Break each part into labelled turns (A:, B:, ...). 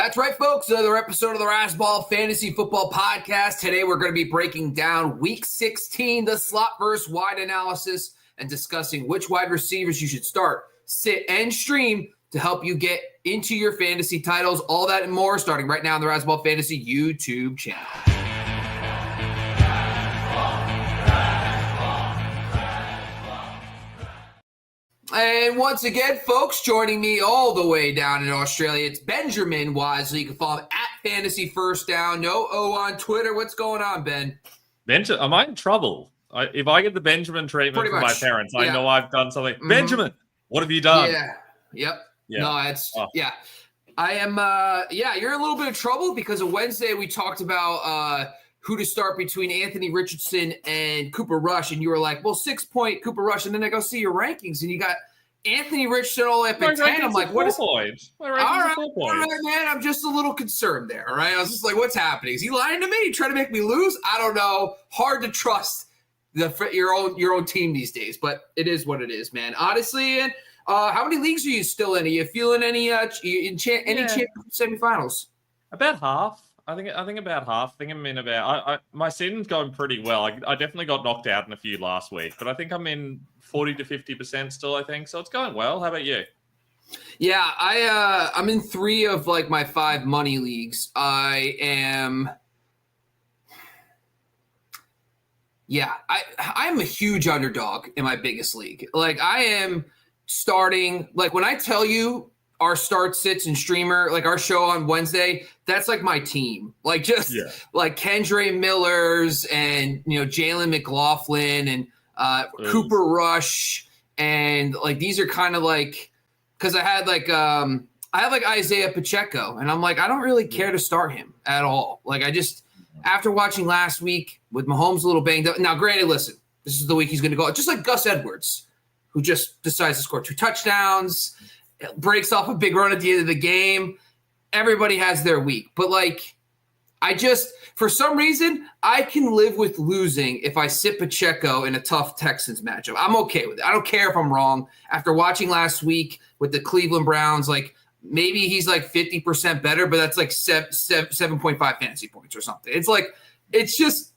A: That's right, folks. Another episode of the Razzball Fantasy Football Podcast. Today we're going to be breaking down Week 16, the slot versus wide analysis, and discussing which wide receivers you should start, sit, and stream to help you get into your fantasy titles. All that and more starting right now on the Razzball Fantasy YouTube channel. And once again, folks, joining me all the way down in Australia, it's Benjamin Wisely. You can follow him at Fantasy First Down. No O on Twitter. What's going on, Ben?
B: Am I in trouble? If I get the Benjamin treatment from my parents, I know I've done something. Mm-hmm. Benjamin, what have you done?
A: Yeah. Yep. Yeah. No, it's yeah. I am. You're in a little bit of trouble because on Wednesday we talked about who to start between Anthony Richardson and Cooper Rush, and you were like, well, 6-point Cooper Rush, and then I go see your rankings, and you got Anthony Richardson all up at 10. I'm like, what is
B: points?
A: All right, man, I'm just a little concerned there, all right? I was just like, what's happening? Is he lying to me? Trying to make me lose? I don't know. Hard to trust your own team these days, but it is what it is, man. Honestly, and how many leagues are you still in? Are you feeling any championship semifinals?
B: About half. I think about half. I think I'm in about. My season's going pretty well. I definitely got knocked out in a few last week, but I think I'm in 40 to 50% still. I think so. It's going well. How about you?
A: Yeah, I'm in 3 of like my 5 money leagues. I'm a huge underdog in my biggest league. Like I am starting. Like when I tell you our start sits and streamer, like our show on Wednesday, that's like my team. Like like Kendre Miller's and, Jalen McLaughlin and Cooper Rush. And like, these are kind of like, cause I had like, I have like Isaiah Pacheco and I'm like, I don't really care to start him at all. Like I just, after watching last week with Mahomes a little banged up. Now, granted, listen, this is the week he's going to go, just like Gus Edwards, who just decides to score 2 touchdowns, breaks off a big run at the end of the game. Everybody has their week. But, like, for some reason, I can live with losing if I sit Pacheco in a tough Texans matchup. I'm okay with it. I don't care if I'm wrong. After watching last week with the Cleveland Browns, like, maybe he's like 50% better, but that's like 7.5 fantasy points or something. It's like, it's just,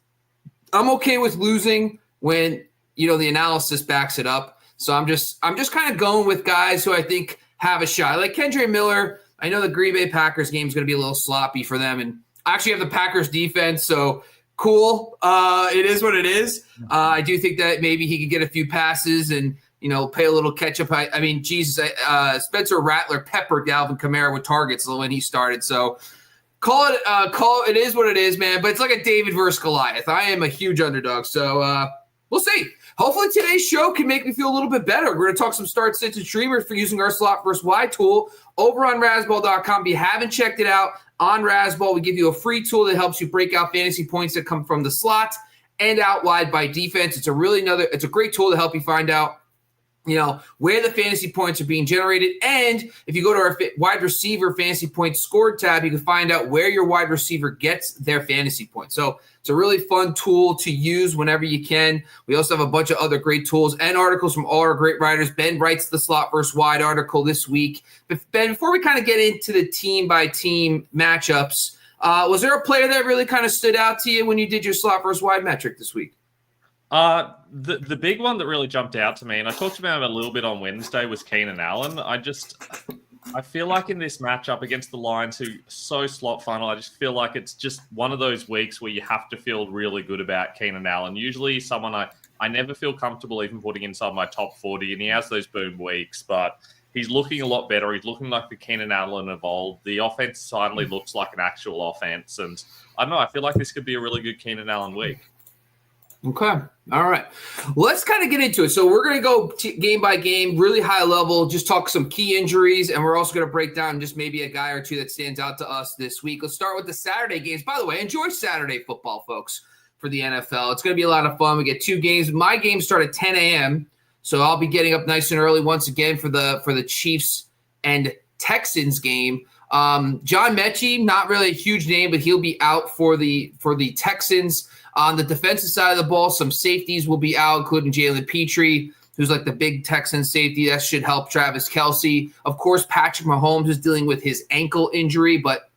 A: I'm okay with losing when, the analysis backs it up. So I'm just kind of going with guys who I think have a shot. Like Kendre Miller, I know the Green Bay Packers game is going to be a little sloppy for them. And I actually have the Packers defense, so cool. It is what it is. I do think that maybe he could get a few passes and, pay a little catch-up. I mean, Jesus, Spencer Rattler peppered Alvin Kamara with targets when he started. So call it is what it is, man. But it's like a David versus Goliath. I am a huge underdog. So we'll see. Hopefully today's show can make me feel a little bit better. We're going to talk some start, sits, and streamers for using our slot versus wide tool over on Razzball.com. If you haven't checked it out, on Razzball, we give you a free tool that helps you break out fantasy points that come from the slot and out wide by defense. It's a great tool to help you find out, where the fantasy points are being generated. And if you go to our wide receiver fantasy points scored tab, you can find out where your wide receiver gets their fantasy points. So it's a really fun tool to use whenever you can. We also have a bunch of other great tools and articles from all our great writers. Ben writes the slot versus wide article this week. But Ben, before we kind of get into the team by team matchups, was there a player that really kind of stood out to you when you did your slot versus wide metric this week?
B: The big one that really jumped out to me, and I talked about it a little bit on Wednesday, was Keenan Allen. I feel like in this matchup against the Lions, who so slot funnel, I just feel like it's just one of those weeks where you have to feel really good about Keenan Allen. Usually someone I never feel comfortable even putting inside my top 40, and he has those boom weeks, but he's looking a lot better. He's looking like the Keenan Allen of old. The offense suddenly looks like an actual offense, and I don't know, I feel like this could be a really good Keenan Allen week.
A: Okay. All right. Let's kind of get into it. So we're going to go game by game, really high level, just talk some key injuries, and we're also going to break down just maybe a guy or two that stands out to us this week. Let's start with the Saturday games. By the way, enjoy Saturday football, folks, for the NFL. It's going to be a lot of fun. We get 2 games. My games start at 10 a.m., so I'll be getting up nice and early once again for the Chiefs and Texans game. John Mechie, not really a huge name, but he'll be out for the Texans. On the defensive side of the ball, some safeties will be out, including Jalen Petrie, who's like the big Texan safety. That should help Travis Kelce. Of course, Patrick Mahomes is dealing with his ankle injury, but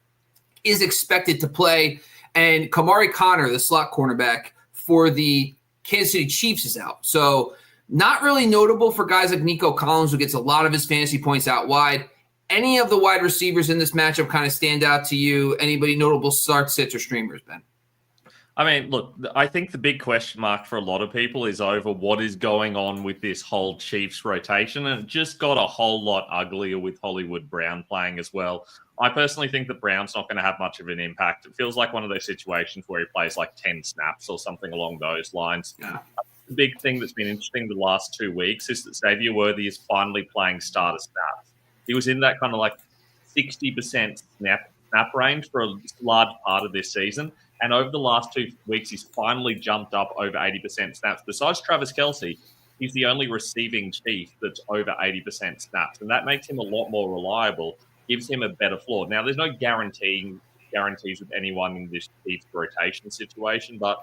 A: is expected to play. And Kamari Connor, the slot cornerback for the Kansas City Chiefs, is out. So not really notable for guys like Nico Collins, who gets a lot of his fantasy points out wide. Any of the wide receivers in this matchup kind of stand out to you? Anybody notable start, sits, or streamers, Ben?
B: I mean, look, I think the big question mark for a lot of people is over what is going on with this whole Chiefs rotation. And it just got a whole lot uglier with Hollywood Brown playing as well. I personally think that Brown's not going to have much of an impact. It feels like one of those situations where he plays like 10 snaps or something along those lines. Yeah. The big thing that's been interesting the last 2 weeks is that Xavier Worthy is finally playing starter snaps. He was in that kind of like 60% snap range for a large part of this season. And over the last 2 weeks, he's finally jumped up over 80% snaps. Besides Travis Kelce, he's the only receiving Chief that's over 80% snaps. And that makes him a lot more reliable, gives him a better floor. Now, there's no guarantees with anyone in this Chiefs rotation situation, but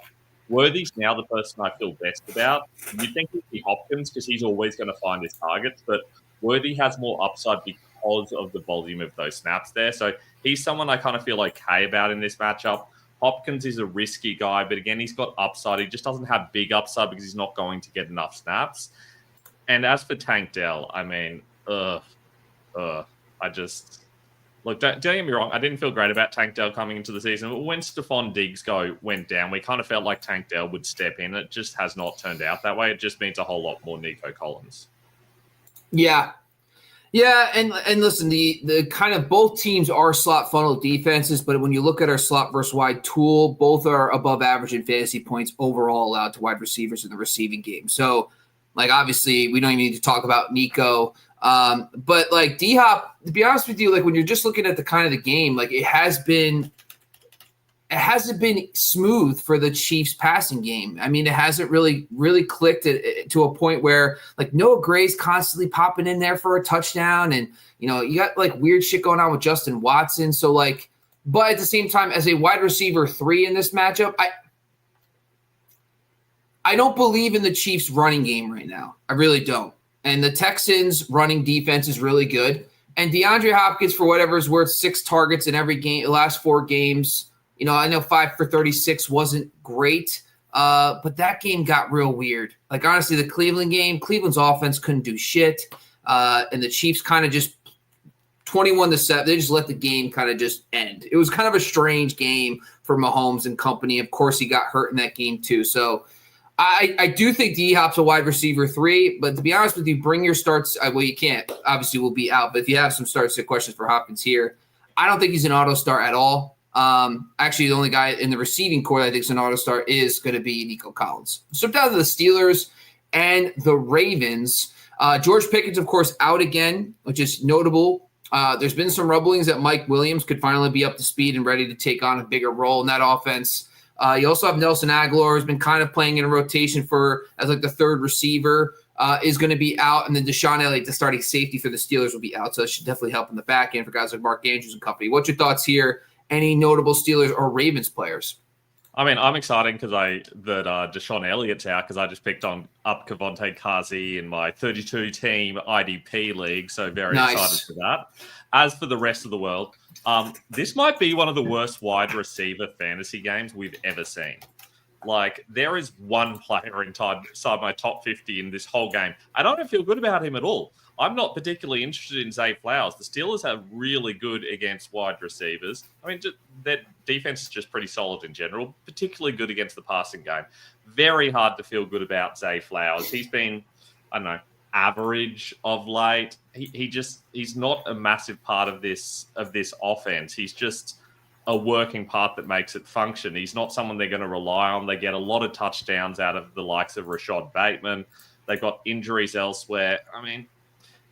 B: Worthy's now the person I feel best about. You'd think it'd be Hopkins because he's always going to find his targets, but Worthy has more upside because of the volume of those snaps there. So he's someone I kind of feel okay about in this matchup. Hopkins is a risky guy, but again, he's got upside. He just doesn't have big upside because he's not going to get enough snaps. And as for Tank Dell, I mean, look, don't get me wrong. I didn't feel great about Tank Dell coming into the season, but when Stephon Diggs went down, we kind of felt like Tank Dell would step in. It just has not turned out that way. It just means a whole lot more Nico Collins.
A: Yeah. Yeah, and listen, the kind of both teams are slot funnel defenses, but when you look at our slot versus wide tool, both are above average in fantasy points overall allowed to wide receivers in the receiving game. So, like, obviously, we don't even need to talk about Nico. But, like, D-Hop, to be honest with you, like, when you're just looking at the kind of the game, like, it hasn't been smooth for the Chiefs passing game. I mean, it hasn't really clicked to a point where, like, Noah Gray's constantly popping in there for a touchdown. And, you know, you got, like, weird shit going on with Justin Watson. So, like, but at the same time, as a wide receiver 3 in this matchup, I don't believe in the Chiefs running game right now. I really don't. And the Texans running defense is really good. And DeAndre Hopkins, for whatever is worth, 6 targets in every game, the last 4 games. You know, I know 5 for 36 wasn't great, but that game got real weird. Like, honestly, the Cleveland's offense couldn't do shit, and the Chiefs kind of just 21-7. They just let the game kind of just end. It was kind of a strange game for Mahomes and company. Of course, he got hurt in that game too. So I do think D-Hop's a wide receiver 3, but to be honest with you, bring your starts. Well, you can't. Obviously, we'll be out, but if you have some starts and questions for Hopkins here, I don't think he's an auto start at all. Actually, the only guy in the receiving core that I think is an auto start is going to be Nico Collins. So down to the Steelers and the Ravens. George Pickens, of course, out again, which is notable. There's been some rumblings that Mike Williams could finally be up to speed and ready to take on a bigger role in that offense. You also have Nelson Aguilar, who's been kind of playing in a rotation as like the third receiver, is going to be out. And then Deshaun Elliott, the starting safety for the Steelers, will be out. So it should definitely help in the back end for guys like Mark Andrews and company. What's your thoughts here? Any notable Steelers or Ravens players?
B: I mean, I'm excited that Deshaun Elliott's out because I just picked up Kavonte Kazi in my 32-team IDP league, so very excited for that. As for the rest of the world, this might be one of the worst wide receiver fantasy games we've ever seen. Like, there is one player inside my top 50 in this whole game. I don't feel good about him at all. I'm not particularly interested in Zay Flowers. The Steelers are really good against wide receivers. I mean, their defense is just pretty solid in general, particularly good against the passing game. Very hard to feel good about Zay Flowers. He's been, I don't know, average of late. He's not a massive part of this offense. He's just a working part that makes it function. He's not someone they're going to rely on. They get a lot of touchdowns out of the likes of Rashad Bateman. They've got injuries elsewhere. I mean,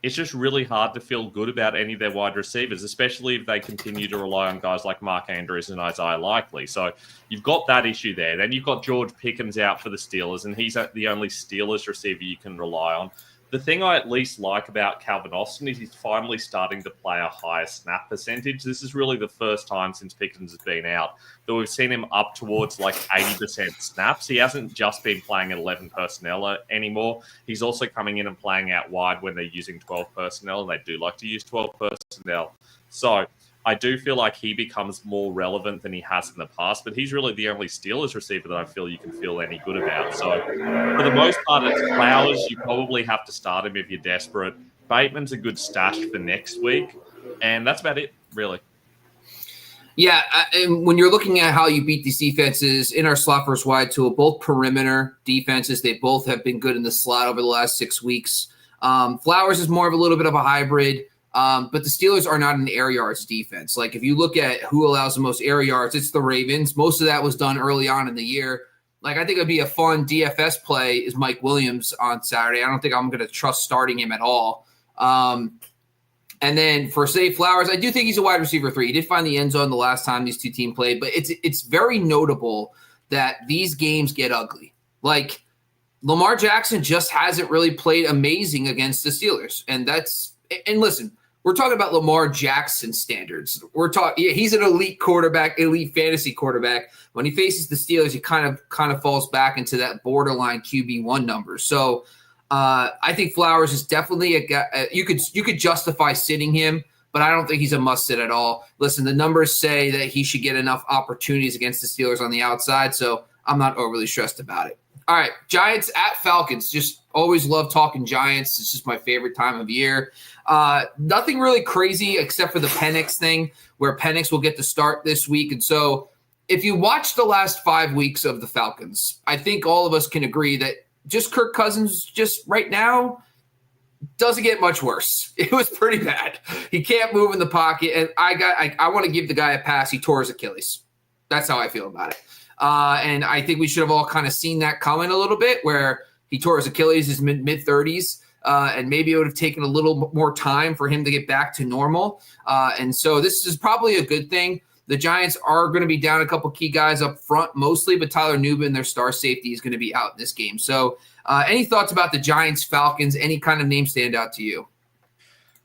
B: it's just really hard to feel good about any of their wide receivers, especially if they continue to rely on guys like Mark Andrews and Isaiah Likely. So you've got that issue there. Then you've got George Pickens out for the Steelers, and he's the only Steelers receiver you can rely on. The thing I at least like about Calvin Austin is he's finally starting to play a higher snap percentage. This is really the first time since Pickens has been out that we've seen him up towards like 80% snaps. He hasn't just been playing at 11 personnel anymore. He's also coming in and playing out wide when they're using 12 personnel, and they do like to use 12 personnel. So I do feel like he becomes more relevant than he has in the past, but he's really the only Steelers receiver that I feel you can feel any good about. So for the most part, it's Flowers. You probably have to start him if you're desperate. Bateman's a good stash for next week, and that's about it, really.
A: Yeah, and when you're looking at how you beat these defenses in our slot versus wide tool, both perimeter defenses, they both have been good in the slot over the last 6 weeks. Flowers is more of a little bit of a hybrid, but the Steelers are not an air yards defense. Like if you look at who allows the most air yards, it's the Ravens. Most of that was done early on in the year. Like I think it'd be a fun DFS play is Mike Williams on Saturday. I don't think I'm going to trust starting him at all. And then for Zay Flowers, I do think he's a wide receiver 3. He did find the end zone the last time these two teams played, but it's very notable that these games get ugly. Like Lamar Jackson just hasn't really played amazing against the Steelers. And listen, we're talking about Lamar Jackson standards. He's an elite quarterback, elite fantasy quarterback. When he faces the Steelers, he kind of falls back into that borderline QB1 number. So I think Flowers is definitely a guy. You could justify sitting him, but I don't think he's a must sit at all. Listen, the numbers say that he should get enough opportunities against the Steelers on the outside, so I'm not overly stressed about it. All right, Giants at Falcons. Just always love talking Giants. It's just my favorite time of year. Nothing really crazy except for the Penix thing, where Penix will get to start this week. And so if you watch the last 5 weeks of the Falcons, I think all of us can agree that just Kirk Cousins just right now doesn't get much worse. It was pretty bad. He can't move in the pocket. And I want to give the guy a pass. He tore his Achilles. That's how I feel about it. And I think we should have all kind of seen that coming a little bit where he tore his Achilles his mid-30s. And maybe it would have taken a little more time for him to get back to normal. And so this is probably a good thing. The Giants are going to be down a couple key guys up front mostly, but Tyler Nubin, their star safety, is going to be out in this game. So any thoughts about the Giants, Falcons, any kind of name stand out to you?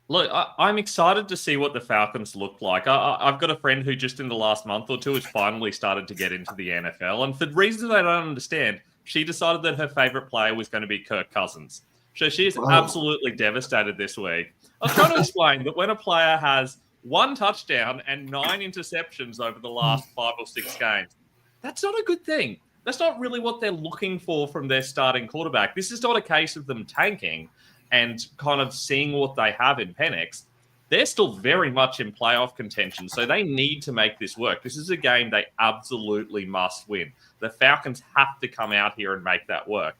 B: Look, I'm excited to see what the Falcons look like. I've got a friend who just in the last month or two has finally started to get into the NFL. And for reasons I don't understand, she decided that her favorite player was going to be Kirk Cousins. So she is absolutely devastated this week. I was trying to explain that when a player has 1 touchdown and 9 interceptions over the last 5 or 6 games, that's not a good thing. That's not really what they're looking for from their starting quarterback. This is not a case of them tanking and kind of seeing what they have in Penix. They're still very much in playoff contention, so they need to make this work. This is a game they absolutely must win. The Falcons have to come out here and make that work.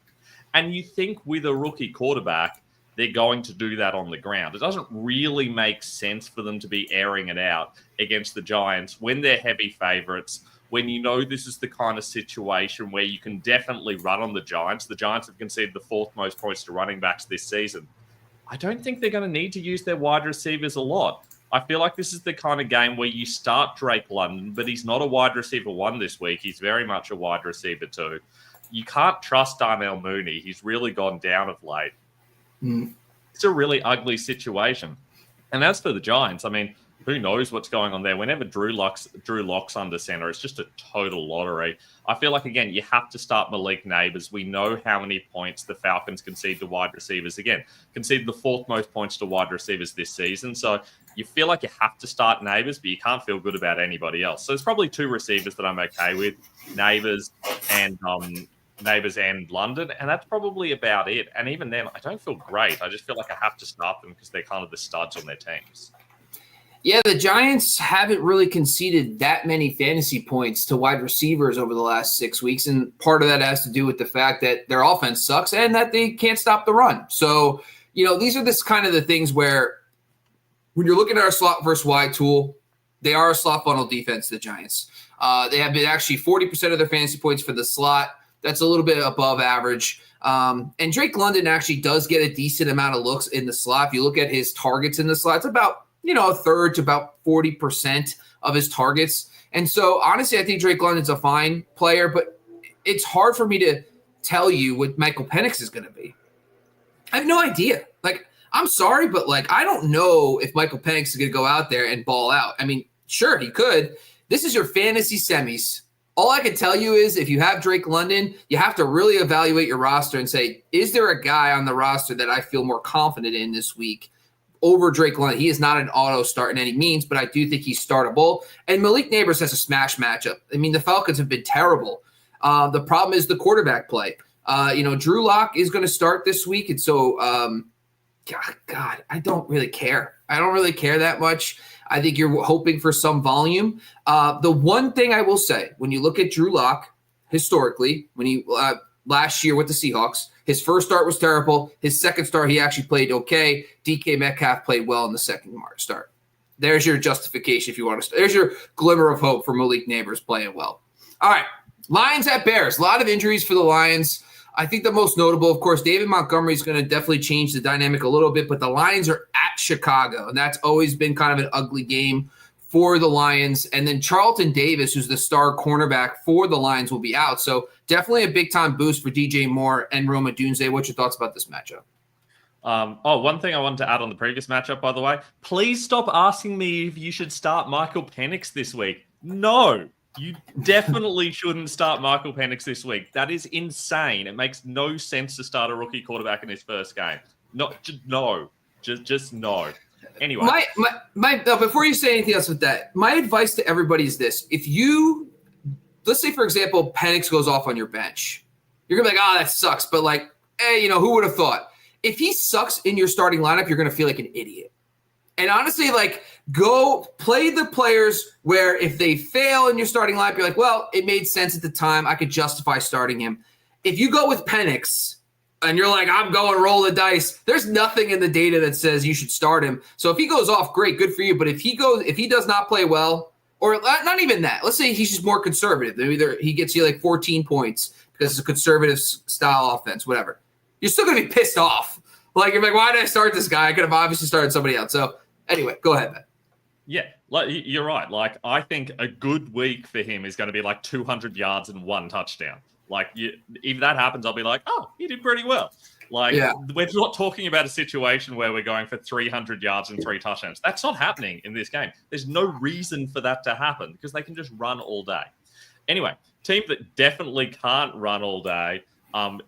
B: And you think with a rookie quarterback, they're going to do that on the ground. It doesn't really make sense for them to be airing it out against the Giants when they're heavy favorites, when you know this is the kind of situation where you can definitely run on the Giants. The Giants have conceded the 4th most points to running backs this season. I don't think they're going to need to use their wide receivers a lot. I feel like this is the kind of game where you start Drake London, but he's not a wide receiver 1 this week. He's very much a wide receiver 2. You can't trust Darnell Mooney. He's really gone down of late. It's a really ugly situation. And as for the Giants, I mean, who knows what's going on there? Whenever Drew Lock's under center, it's just a total lottery. I feel like, again, you have to start Malik Neighbors. We know how many points the Falcons concede to wide receivers. Again, conceded the 4th most points to wide receivers this season. So you feel like you have to start Neighbors, but you can't feel good about anybody else. So there's probably 2 receivers that I'm okay with, Neighbors and London, and that's probably about it. And even then, I don't feel great. I just feel like I have to start them because they're kind of the studs on their teams.
A: Yeah, the Giants haven't really conceded that many fantasy points to wide receivers over the last 6 weeks, and part of that has to do with the fact that their offense sucks and that they can't stop the run. So, these are this kind of the things where when you're looking at our slot versus wide tool, they are a slot funnel defense, the Giants. They have been actually 40% of their fantasy points for the slot. That's a little bit above average. And Drake London actually does get a decent amount of looks in the slot. If you look at his targets in the slot, it's about a third to about 40% of his targets. And so, honestly, I think Drake London's a fine player, but it's hard for me to tell you what Michael Penix is going to be. I have no idea. I'm sorry, but, I don't know if Michael Penix is going to go out there and ball out. I mean, sure, he could. This is your fantasy semis. All I can tell you is if you have Drake London, you have to really evaluate your roster and say, is there a guy on the roster that I feel more confident in this week over Drake London. He is not an auto start in any means, but I do think he's startable. And Malik Neighbors has a smash matchup. I mean, the Falcons have been terrible. The problem is the quarterback play. Drew Lock is going to start this week, and so God, I don't really care. I don't really care that much. I think you're hoping for some volume. The one thing I will say, when you look at Drew Lock historically, when he last year with the Seahawks, his first start was terrible. His second start, he actually played okay. DK Metcalf played well in the second start. There's your justification if you want to start. There's your glimmer of hope for Malik Neighbors playing well. All right, Lions at Bears. A lot of injuries for the Lions. I think the most notable, of course, David Montgomery is going to definitely change the dynamic a little bit, but the Lions are at Chicago, and that's always been kind of an ugly game for the Lions. And then Charlton Davis, who's the star cornerback for the Lions, will be out. So definitely a big-time boost for DJ Moore and Rome Odunze. What's your thoughts about this matchup?
B: One thing I wanted to add on the previous matchup, by the way, please stop asking me if you should start Michael Penix this week. No, you definitely shouldn't start Michael Penix this week. That is insane. It makes no sense to start a rookie quarterback in his first game. No. Anyway.
A: Before you say anything else with that, my advice to everybody is this. If you, let's say, for example, Penix goes off on your bench, you're going to be like, that sucks. But like, hey, who would have thought? If he sucks in your starting lineup, you're going to feel like an idiot. And honestly, like, go play the players where if they fail in your starting lineup, you're like, well, it made sense at the time. I could justify starting him. If you go with Penix and you're like, I'm going roll the dice, there's nothing in the data that says you should start him. So if he goes off, great, good for you. But if he does not play well, or not even that, let's say he's just more conservative. Either he gets you like 14 points because it's a conservative style offense, whatever. You're still going to be pissed off. Like, you're like, why did I start this guy? I could have obviously started somebody else. So anyway, go ahead, man.
B: Yeah, like you're right. Like, I think a good week for him is going to be like 200 yards and 1 touchdown. Like, if that happens, I'll be like, oh, he did pretty well. Like, We're not talking about a situation where we're going for 300 yards and 3 touchdowns. That's not happening in this game. There's no reason for that to happen because they can just run all day. Anyway, team that definitely can't run all day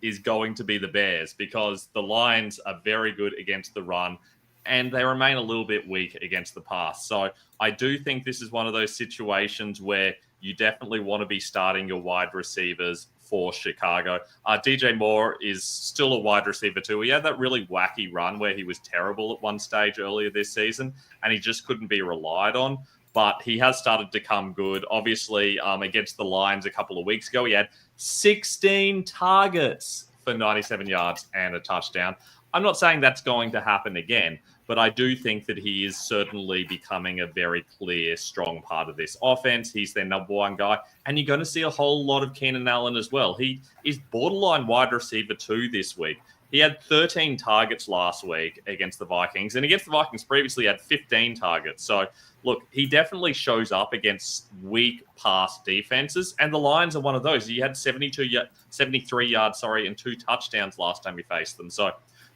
B: is going to be the Bears because the Lions are very good against the run and they remain a little bit weak against the pass. So I do think this is one of those situations where you definitely want to be starting your wide receivers for Chicago. DJ Moore is still a wide receiver too. He had that really wacky run where he was terrible at one stage earlier this season and he just couldn't be relied on. But he has started to come good. Obviously, against the Lions a couple of weeks ago, he had 16 targets for 97 yards and a touchdown. I'm not saying that's going to happen again, but I do think that he is certainly becoming a very clear, strong part of this offense. He's their number one guy, and you're going to see a whole lot of Keenan Allen as well. He is borderline wide receiver 2 this week. He had 13 targets last week against the Vikings, and against the Vikings previously had 15 targets. So, look, he definitely shows up against weak pass defenses, and the Lions are one of those. He had 73 yards, and 2 touchdowns last time he faced them. So,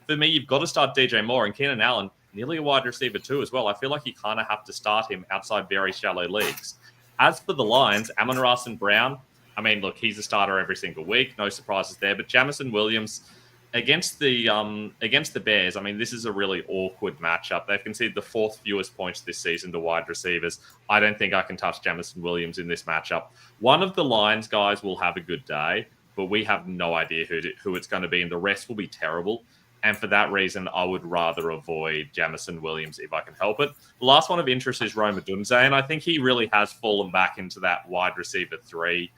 B: for me, you've got to start DJ Moore, and Keenan Allen, nearly a wide receiver 2 as well. I feel like you kind of have to start him outside very shallow leagues. As for the Lions, Amon-Ra and Brown, I mean, look, he's a starter every single week. No surprises there. But Jamison Williams against the Bears, I mean, this is a really awkward matchup. They've conceded the 4th fewest points this season to wide receivers. I don't think I can touch Jamison Williams in this matchup. One of the Lions guys will have a good day, but we have no idea who it's going to be, and the rest will be terrible. And for that reason, I would rather avoid Jamison Williams if I can help it. The last one of interest is Rome Odunze, and I think he really has fallen back into that wide receiver 3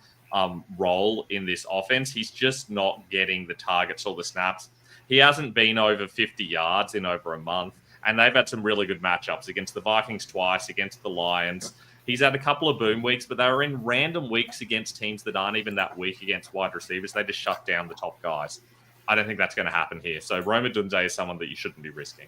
B: role in this offense. He's just not getting the targets or the snaps. He hasn't been over 50 yards in over a month, and they've had some really good matchups against the Vikings twice, against the Lions. He's had a couple of boom weeks, but they were in random weeks against teams that aren't even that weak against wide receivers. They just shut down the top guys. I don't think that's going to happen here. So Rome Odunze is someone that you shouldn't be risking.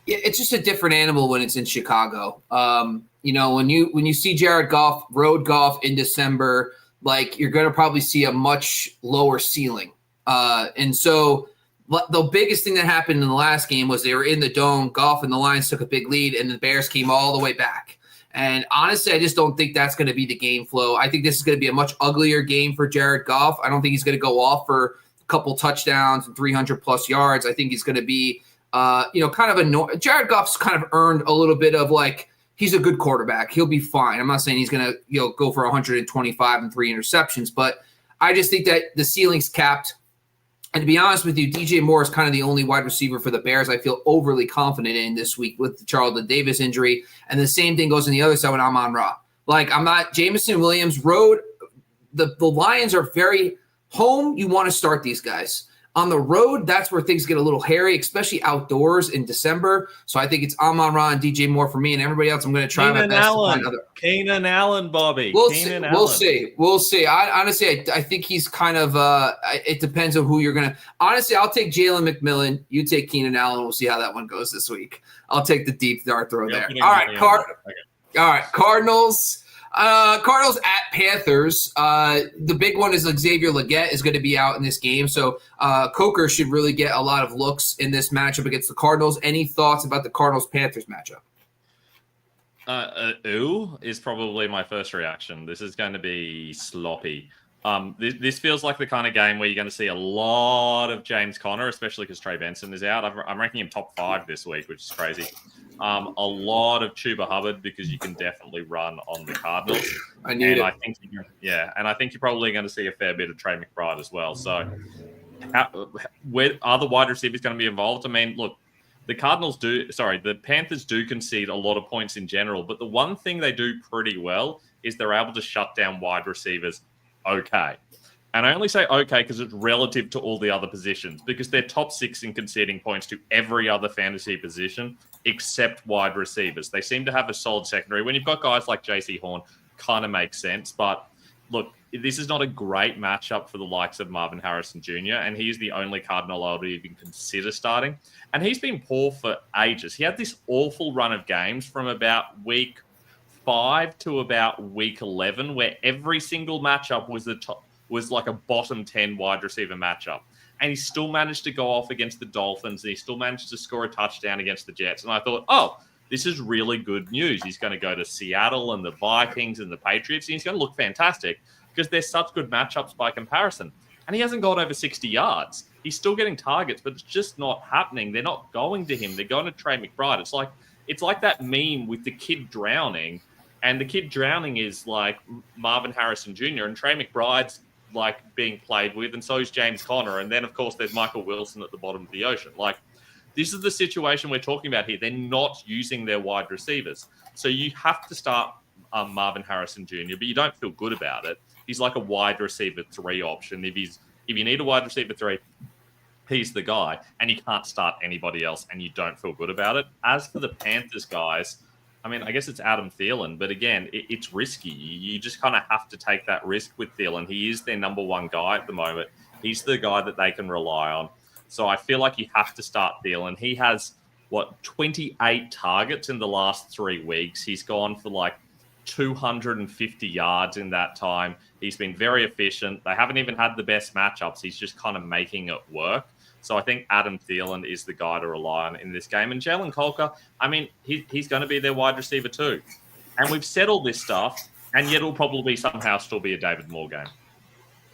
A: Yeah, it's just a different animal when it's in Chicago. When you see Jared Goff, road golf in December, like, you're going to probably see a much lower ceiling. And so the biggest thing that happened in the last game was they were in the dome. Goff and the Lions took a big lead, and the Bears came all the way back. And honestly, I just don't think that's going to be the game flow. I think this is going to be a much uglier game for Jared Goff. I don't think he's going to go off for couple touchdowns and 300 plus yards. I think he's going to be kind of annoying. Jared Goff's kind of earned a little bit of like, he's a good quarterback. He'll be fine. I'm not saying he's going to go for 125 and 3 interceptions, but I just think that the ceiling's capped. And to be honest with you, DJ Moore is kind of the only wide receiver for the Bears I feel overly confident in this week with the Charlton Davis injury. And the same thing goes on the other side with Amon-Ra. Like, I'm not – Jameson Williams, road – the Lions are very – home, you want to start these guys. On the road, that's where things get a little hairy, especially outdoors in December. So I think it's Amon-Ra and DJ Moore for me, and everybody else I'm going to try my best to find other.
B: Keenan Allen, Bobby.
A: We'll see. I think he's kind of it depends on who you're going to. Honestly, I'll take Jalen McMillan. You take Keenan Allen. We'll see how that one goes this week. I'll take the deep dart throw there. All right, Cardinals. Cardinals at Panthers. The big one is Xavier Legette is going to be out in this game. So Coker should really get a lot of looks in this matchup against the Cardinals. Any thoughts about the Cardinals-Panthers matchup?
B: Ooh is probably my first reaction. This is going to be sloppy. This feels like the kind of game where you're going to see a lot of James Conner, especially because Trey Benson is out. I'm ranking him top 5 this week, which is crazy. A lot of Chuba Hubbard because you can definitely run on the Cardinals. I think you're probably going to see a fair bit of Trey McBride as well. So, where are the wide receivers going to be involved? I mean, look, the Panthers do concede a lot of points in general, but the one thing they do pretty well is they're able to shut down wide receivers. Okay. And I only say okay because it's relative to all the other positions because they're top 6 in conceding points to every other fantasy position except wide receivers. They seem to have a solid secondary. When you've got guys like JC Horn, kind of makes sense. But look, this is not a great matchup for the likes of Marvin Harrison Jr., and he is the only Cardinal I would even consider starting. And he's been poor for ages. He had this awful run of games from about week 5 to about week 11 where every single matchup was like a bottom 10 wide receiver matchup. And he still managed to go off against the Dolphins, and he still managed to score a touchdown against the Jets. And I thought, this is really good news. He's going to go to Seattle and the Vikings and the Patriots, and he's going to look fantastic because they're such good matchups by comparison. And he hasn't got over 60 yards. He's still getting targets, but it's just not happening. They're not going to him. They're going to Trey McBride. It's like that meme with the kid drowning, and the kid drowning is like Marvin Harrison Jr., and Trey McBride's like being played with, and so is James Conner. And then, of course, there's Michael Wilson at the bottom of the ocean. Like, this is the situation we're talking about here. They're not using their wide receivers. So you have to start Marvin Harrison Jr., but you don't feel good about it. He's like a wide receiver 3 option. If you need a wide receiver 3, he's the guy, and you can't start anybody else, and you don't feel good about it. As for the Panthers guys, I mean, I guess it's Adam Thielen, but again, it's risky. You just kind of have to take that risk with Thielen. He is their number 1 guy at the moment. He's the guy that they can rely on. So I feel like you have to start Thielen. He has, 28 targets in the last 3 weeks. He's gone for like 250 yards in that time. He's been very efficient. They haven't even had the best matchups. He's just kind of making it work. So I think Adam Thielen is the guy to rely on in this game. And Jalen Colker, I mean, he's going to be their wide receiver too. And we've said all this stuff, and yet it'll probably somehow still be a David Moore game.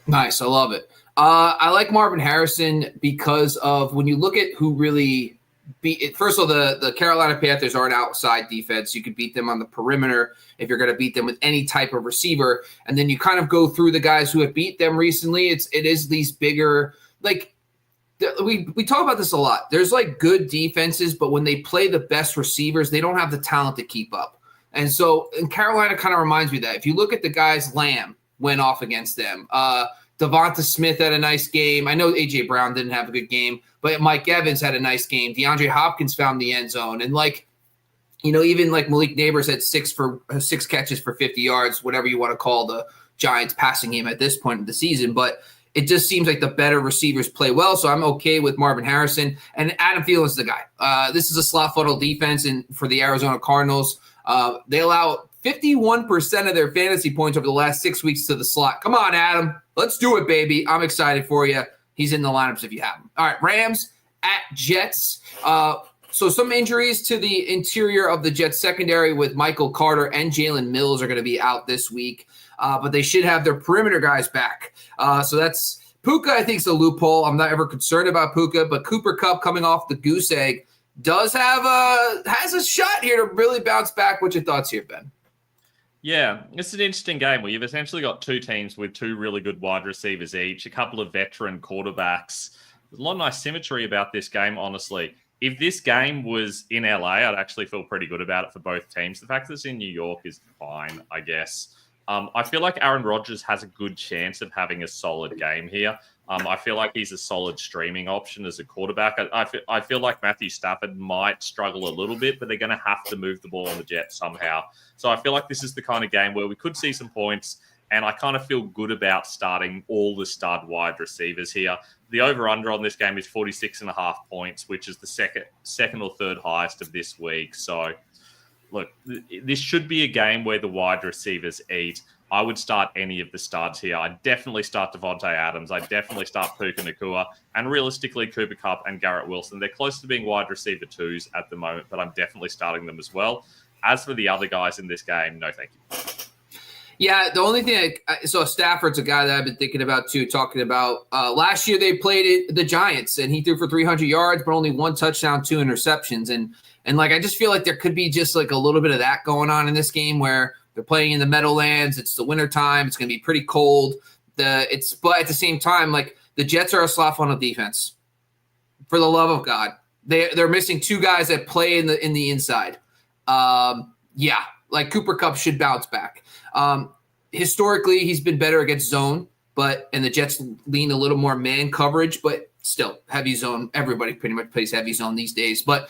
A: Nice. I love it. I like Marvin Harrison because of when you look at who really beat it. First of all, the Carolina Panthers are an outside defense. You could beat them on the perimeter if you're going to beat them with any type of receiver. And then you kind of go through the guys who have beat them recently. It is these bigger, like, we talk about this a lot. There's like good defenses, but when they play the best receivers, they don't have the talent to keep up. And so in Carolina kind of reminds me of that. If you look at the guys, Lamb went off against them. Devonta Smith had a nice game. I know A.J. Brown didn't have a good game, but Mike Evans had a nice game. DeAndre Hopkins found the end zone. And even like Malik Neighbors had 6 catches for 50 yards, whatever you want to call the Giants passing game at this point of the season. But it just seems like the better receivers play well, so I'm okay with Marvin Harrison. And Adam Thielen's the guy. This is a slot funnel defense, and for the Arizona Cardinals, they allow 51% of their fantasy points over the last 6 weeks to the slot. Come on, Adam. Let's do it, baby. I'm excited for you. He's in the lineups if you have him. All right, Rams at Jets. So some injuries to the interior of the Jets secondary with Michael Carter and Jalen Mills are going to be out this week. But they should have their perimeter guys back. So that's Puka, I think, is a loophole. I'm not ever concerned about Puka, but Cooper Kupp coming off the goose egg has a shot here to really bounce back. What's your thoughts here, Ben?
B: Yeah, it's an interesting game where you've essentially got two teams with two really good wide receivers each, a couple of veteran quarterbacks. There's a lot of nice symmetry about this game, honestly. If this game was in LA, I'd actually feel pretty good about it for both teams. The fact that it's in New York is fine, I guess. I feel like Aaron Rodgers has a good chance of having a solid game here. I feel like he's a solid streaming option as a quarterback. I feel like Matthew Stafford might struggle a little bit, but they're going to have to move the ball on the Jets somehow. So I feel like this is the kind of game where we could see some points, and I kind of feel good about starting all the stud wide receivers here. The over-under on this game is 46.5 points, which is the second or third highest of this week. So, look, this should be a game where the wide receivers eat. I would start any of the studs here. I'd definitely start Devontae Adams. I'd definitely start Puka Nacua. And realistically, Cooper Kupp and Garrett Wilson. They're close to being wide receiver twos at the moment, but I'm definitely starting them as well. As for the other guys in this game, no thank you.
A: Yeah, the only thing so Stafford's a guy that I've been thinking about too, talking about. Last year they played the Giants, and he threw for 300 yards, but only 1 touchdown, 2 interceptions. And like I just feel like there could be just like a little bit of that going on in this game where they're playing in the Meadowlands. It's the wintertime. It's going to be pretty cold. But at the same time, like the Jets are a slothful on defense. For the love of God, they're missing 2 guys that play in the inside. Like Cooper Kupp should bounce back. Historically, he's been better against zone, and the Jets lean a little more man coverage, but still heavy zone. Everybody pretty much plays heavy zone these days. But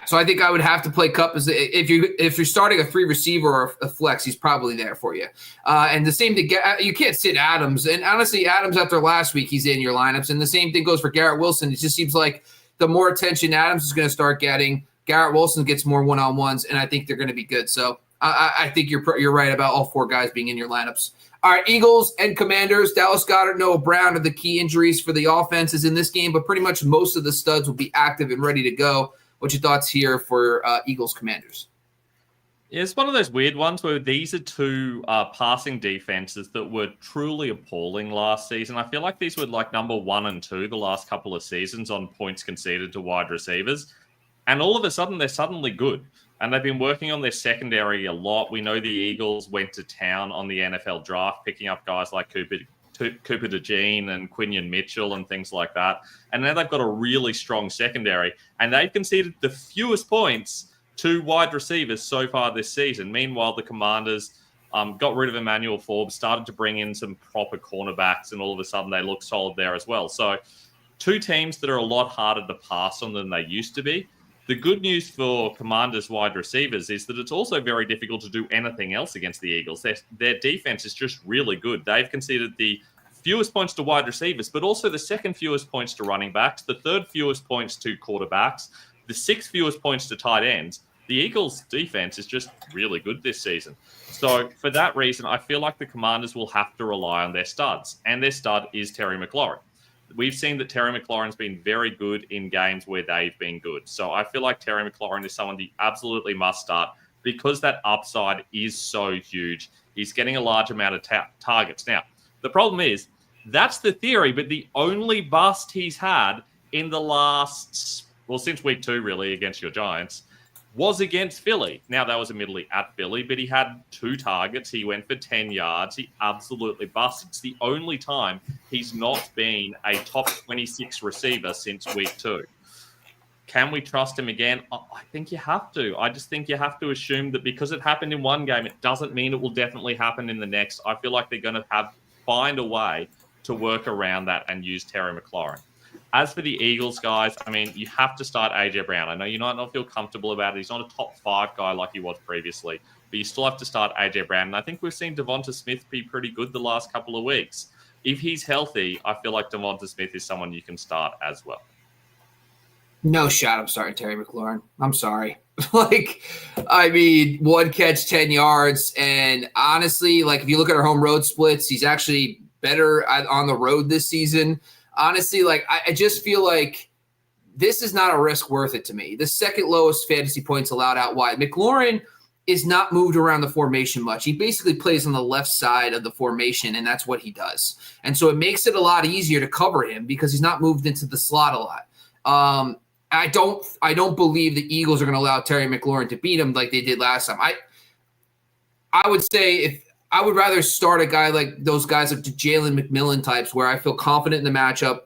A: so I think I would have to play Kupp as if you're starting a 3 receiver or a flex, he's probably there for you. And the same thing, you can't sit Adams. And honestly, Adams after last week, he's in your lineups. And the same thing goes for Garrett Wilson. It just seems like the more attention Adams is going to start getting, Garrett Wilson gets more one-on-ones, and I think they're going to be good. So I think you're right about all 4 guys being in your lineups. All right, Eagles and Commanders. Dallas Goedert, Noah Brown are the key injuries for the offenses in this game, but pretty much most of the studs will be active and ready to go. What's your thoughts here for Eagles Commanders?
B: Yeah, it's one of those weird ones where these are 2 passing defenses that were truly appalling last season. I feel like these were like number 1 and 2 the last couple of seasons on points conceded to wide receivers. And all of a sudden, they're suddenly good. And they've been working on their secondary a lot. We know the Eagles went to town on the NFL draft, picking up guys like Cooper DeJean and Quinion Mitchell and things like that. And now they've got a really strong secondary. And they've conceded the fewest points to wide receivers so far this season. Meanwhile, the Commanders got rid of Emmanuel Forbes, started to bring in some proper cornerbacks, and all of a sudden they look solid there as well. So 2 teams that are a lot harder to pass on than they used to be. The good news for Commanders wide receivers is that it's also very difficult to do anything else against the Eagles. Their defense is just really good. They've conceded the fewest points to wide receivers, but also the second fewest points to running backs, the third fewest points to quarterbacks, the 6th fewest points to tight ends. The Eagles' defense is just really good this season. So for that reason, I feel like the Commanders will have to rely on their studs, and their stud is Terry McLaurin. We've seen that Terry McLaurin's been very good in games where they've been good. So I feel like Terry McLaurin is someone that absolutely must start because that upside is so huge. He's getting a large amount of targets. Now, the problem is that's the theory, but the only bust he's had in the last, since week 2 really against your Giants, was against Philly. Now, that was admittedly at Philly, but he had 2 targets. He went for 10 yards. He absolutely busted. It's the only time he's not been a top 26 receiver since week 2. Can we trust him again? I think you have to. I just think you have to assume that because it happened in one game, it doesn't mean it will definitely happen in the next. I feel like they're going to find a way to work around that and use Terry McLaurin. As for the Eagles, guys, I mean, you have to start A.J. Brown. I know you might not feel comfortable about it. He's not a top 5 guy like he was previously, but you still have to start A.J. Brown. And I think we've seen Devonta Smith be pretty good the last couple of weeks. If he's healthy, I feel like Devonta Smith is someone you can start as well.
A: No shot I'm starting Terry McLaurin. I'm sorry. 1 catch, 10 yards. And honestly, if you look at our home road splits, he's actually better on the road this season. Honestly, I just feel like this is not a risk worth it to me. The second lowest fantasy points allowed out wide. McLaurin is not moved around the formation much. He basically plays on the left side of the formation, and that's what he does. And so it makes it a lot easier to cover him because he's not moved into the slot a lot. I don't believe the Eagles are going to allow Terry McLaurin to beat him like they did last time. I would say if I would rather start a guy like those guys like the Jalen McMillan types where I feel confident in the matchup.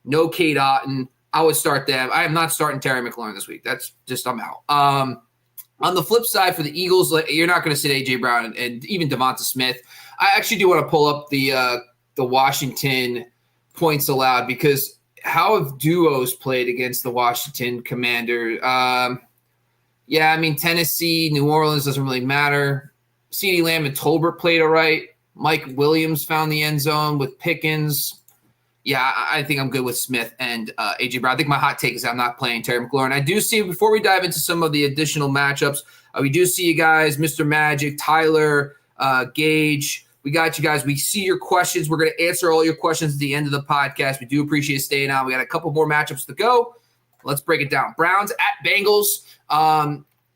A: No Kate Otten. I would start them. I am not starting Terry McLaurin this week. That's just I'm out. On the flip side for the Eagles, you're not going to sit A.J. Brown and even Devonta Smith. I actually do want to pull up the Washington points allowed because how have duos played against the Washington Commanders? Yeah, I mean, Tennessee, New Orleans doesn't really matter. CeeDee Lamb and Tolbert played all right. Mike Williams found the end zone with Pickens. Yeah, I think I'm good with Smith and A.J. Brown. I think my hot take is I'm not playing Terry McLaurin. I do see, before we dive into some of the additional matchups, we do see you guys, Mr. Magic, Tyler, Gage. We got you guys. We see your questions. We're going to answer all your questions at the end of the podcast. We do appreciate staying on. We got a couple more matchups to go. Let's break it down. Browns at Bengals.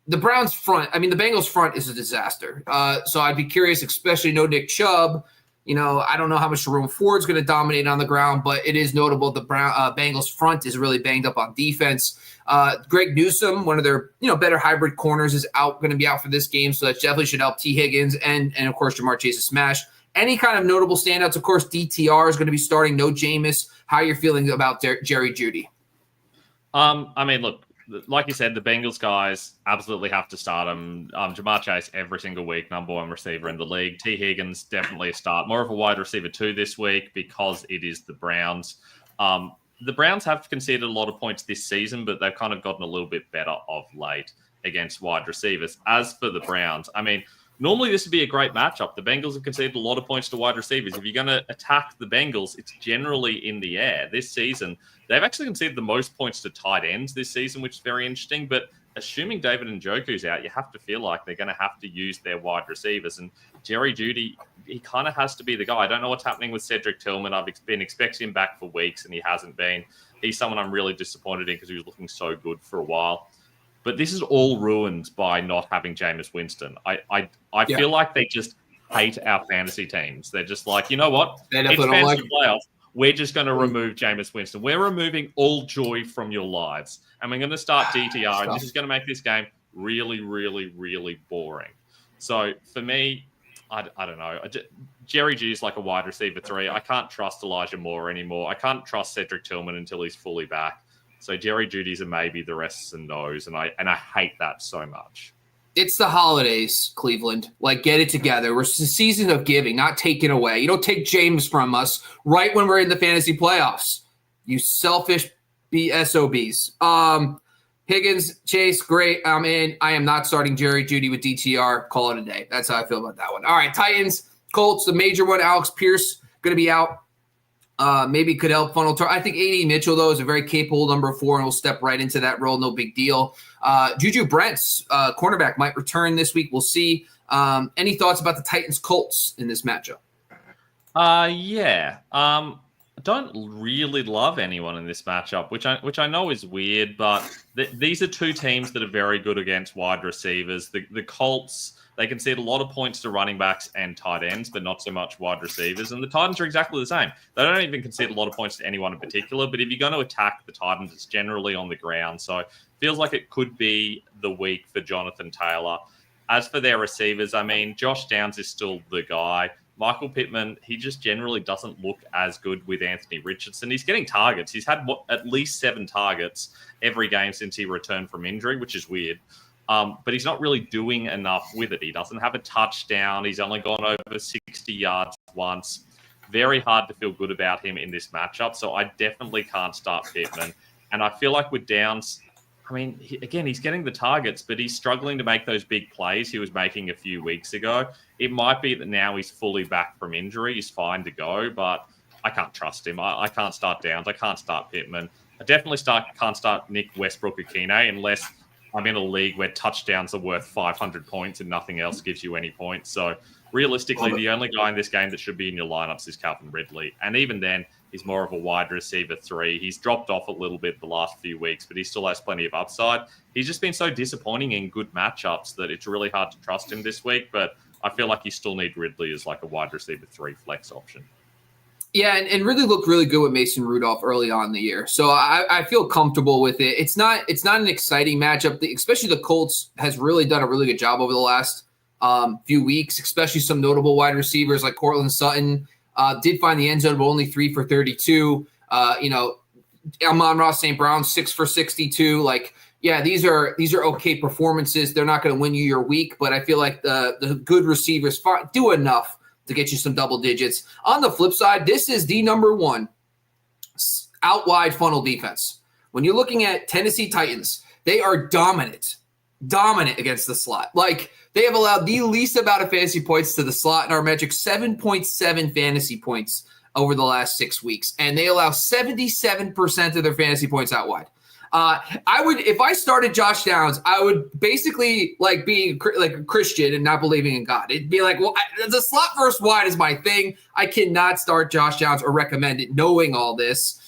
A: The Browns front, I mean, the Bengals front is a disaster. So I'd be curious, especially no Nick Chubb. You know, I don't know how much Jerome Ford's going to dominate on the ground, but it is notable the Bengals front is really banged up on defense. Greg Newsome, one of their better hybrid corners, is going to be out for this game, so that definitely should help T. Higgins and of course Jamar Chase to smash. Any kind of notable standouts? Of course, DTR is going to be starting. No Jameis. How are you feeling about Jerry Jeudy?
B: I mean, look. Like you said, the Bengals guys absolutely have to start him. Jamar Chase every single week, number one receiver in the league. T. Higgins definitely a start. More of a wide receiver too this week because it is the Browns. The Browns have conceded a lot of points this season, but they've kind of gotten a little bit better of late against wide receivers. As for the Browns, I mean, normally this would be a great matchup. The Bengals have conceded a lot of points to wide receivers. If you're going to attack the Bengals, it's generally in the air. This season, they've actually conceded the most points to tight ends this season, which is very interesting. But assuming David Njoku's out, you have to feel like they're going to have to use their wide receivers. And Jerry Jeudy, he kind of has to be the guy. I don't know what's happening with Cedric Tillman. I've been expecting him back for weeks, and he hasn't been. He's someone I'm really disappointed in because he was looking so good for a while. But this is all ruined by not having Jameis Winston. I feel like they just hate our fantasy teams. They're just like, you know what? It's fantasy playoffs. We're just going to remove Jameis Winston. We're removing all joy from your lives. And we're going to start DTR. And this is going to make this game really, really, really boring. So for me, I don't know. Jerry G is like a wide receiver 3. I can't trust Elijah Moore anymore. I can't trust Cedric Tillman until he's fully back. So Jerry Jeudy's a maybe, the rest are no's, and I hate that so much.
A: It's the holidays, Cleveland. Get it together. It's the season of giving, not taking away. You don't take James from us right when we're in the fantasy playoffs. You selfish SOBs. Higgins, Chase, great. I'm in. I am not starting Jerry Jeudy with DTR. Call it a day. That's how I feel about that one. All right, Titans, Colts, the major one. Alex Pierce going to be out. Maybe could help funnel. I think A.D. Mitchell, though, is a very capable number 4 and will step right into that role. No big deal. Juju Brents, cornerback, might return this week. We'll see. Any thoughts about the Titans-Colts in this matchup?
B: Yeah. I don't really love anyone in this matchup, which I know is weird, but these are two teams that are very good against wide receivers. The Colts, they concede a lot of points to running backs and tight ends, but not so much wide receivers. And the Titans are exactly the same. They don't even concede a lot of points to anyone in particular, but if you're going to attack the Titans, it's generally on the ground. So it feels like it could be the week for Jonathan Taylor. As for their receivers, I mean, Josh Downs is still the guy. Michael Pittman, he just generally doesn't look as good with Anthony Richardson. He's getting targets. He's had at least 7 targets every game since he returned from injury, which is weird. But he's not really doing enough with it. He doesn't have a touchdown. He's only gone over 60 yards once. Very hard to feel good about him in this matchup. So I definitely can't start Pittman. And I feel like with Downs, I mean, he's getting the targets, but he's struggling to make those big plays he was making a few weeks ago. It might be that now he's fully back from injury. He's fine to go, but I can't trust him. I can't start Downs. I can't start Pittman. I definitely can't start Nick Westbrook-Ikine unless I'm in a league where touchdowns are worth 500 points and nothing else gives you any points. So realistically, the only guy in this game that should be in your lineups is Calvin Ridley. And even then, he's more of a wide receiver 3. He's dropped off a little bit the last few weeks, but he still has plenty of upside. He's just been so disappointing in good matchups that it's really hard to trust him this week. But I feel like you still need Ridley as like a wide receiver 3 flex option.
A: Yeah, and really looked really good with Mason Rudolph early on in the year. So I feel comfortable with it. It's not an exciting matchup. Especially the Colts has really done a really good job over the last few weeks, especially some notable wide receivers like Cortland Sutton did find the end zone, but only 3 for 32. Amon-Ra St. Brown 6 for 62. Like, yeah, these are okay performances. They're not going to win you your week, but I feel like the good receivers do enough to get you some double digits. On the flip side, this is the number one out wide funnel defense. When you're looking at Tennessee Titans, they are dominant against the slot. Like, they have allowed the least amount of fantasy points to the slot in our metric, 7.7 fantasy points over the last 6 weeks. And they allow 77% of their fantasy points out wide. If I started Josh Downs, I would basically like be like a Christian and not believing in God. It'd be like, well, the slot versus wide is my thing. I cannot start Josh Downs or recommend it knowing all this.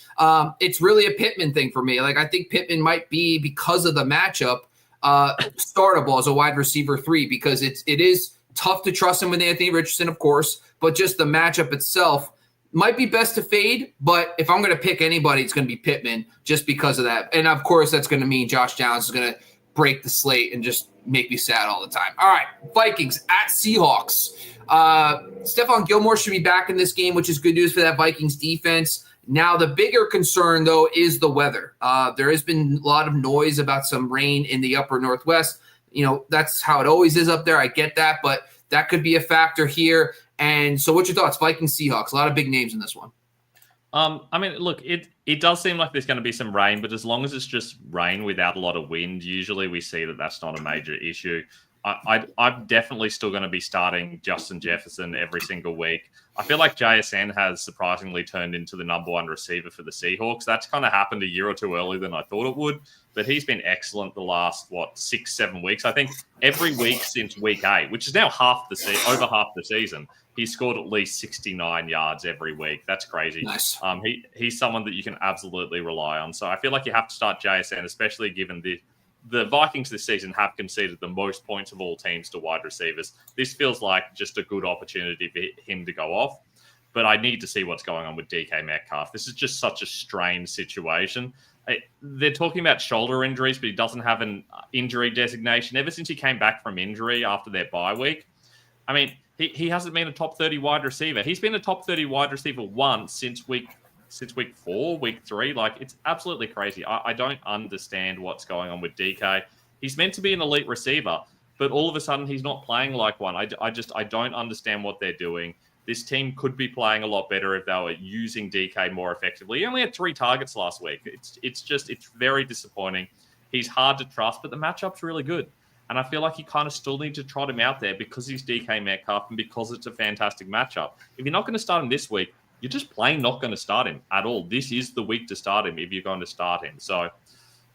A: It's really a Pittman thing for me. Like, I think Pittman might be, because of the matchup, startable as a wide receiver 3, because it is tough to trust him with Anthony Richardson, of course, but just the matchup itself might be best to fade. But if I'm going to pick anybody, it's going to be Pittman just because of that. And of course, that's going to mean Josh Downs is going to break the slate and just make me sad all the time. All right, Vikings at Seahawks. Stephon Gilmore should be back in this game, which is good news for that Vikings defense. Now, the bigger concern, though, is the weather. There has been a lot of noise about some rain in the upper Northwest. That's how it always is up there. I get that, but that could be a factor here. And so what's your thoughts? Vikings, Seahawks, a lot of big names in this one.
B: I mean, look, it does seem like there's going to be some rain, but as long as it's just rain without a lot of wind, usually we see that that's not a major issue. I'm definitely still going to be starting Justin Jefferson every single week. I feel like JSN has surprisingly turned into the number one receiver for the Seahawks. That's kind of happened a year or two earlier than I thought it would, but he's been excellent the last, 6-7 weeks. I think every week since week 8, which is now over half the season, he's scored at least 69 yards every week. That's crazy.
A: Nice.
B: He's someone that you can absolutely rely on. So I feel like you have to start JSN, especially given the Vikings this season have conceded the most points of all teams to wide receivers. This feels like just a good opportunity for him to go off. But I need to see what's going on with DK Metcalf. This is just such a strange situation. They're talking about shoulder injuries, but he doesn't have an injury designation. Ever since he came back from injury after their bye week, I mean, he hasn't been a top 30 wide receiver. He's been a top 30 wide receiver once since week 4, week 3. Like, it's absolutely crazy. I don't understand what's going on with DK. He's meant to be an elite receiver, but all of a sudden he's not playing like one. I don't understand what they're doing. This team could be playing a lot better if they were using DK more effectively. He only had 3 targets last week. It's very disappointing. He's hard to trust, but the matchup's really good. And I feel like you kind of still need to trot him out there because he's DK Metcalf and because it's a fantastic matchup. If you're not going to start him this week, you're just plain not going to start him at all. This is the week to start him if you're going to start him. So,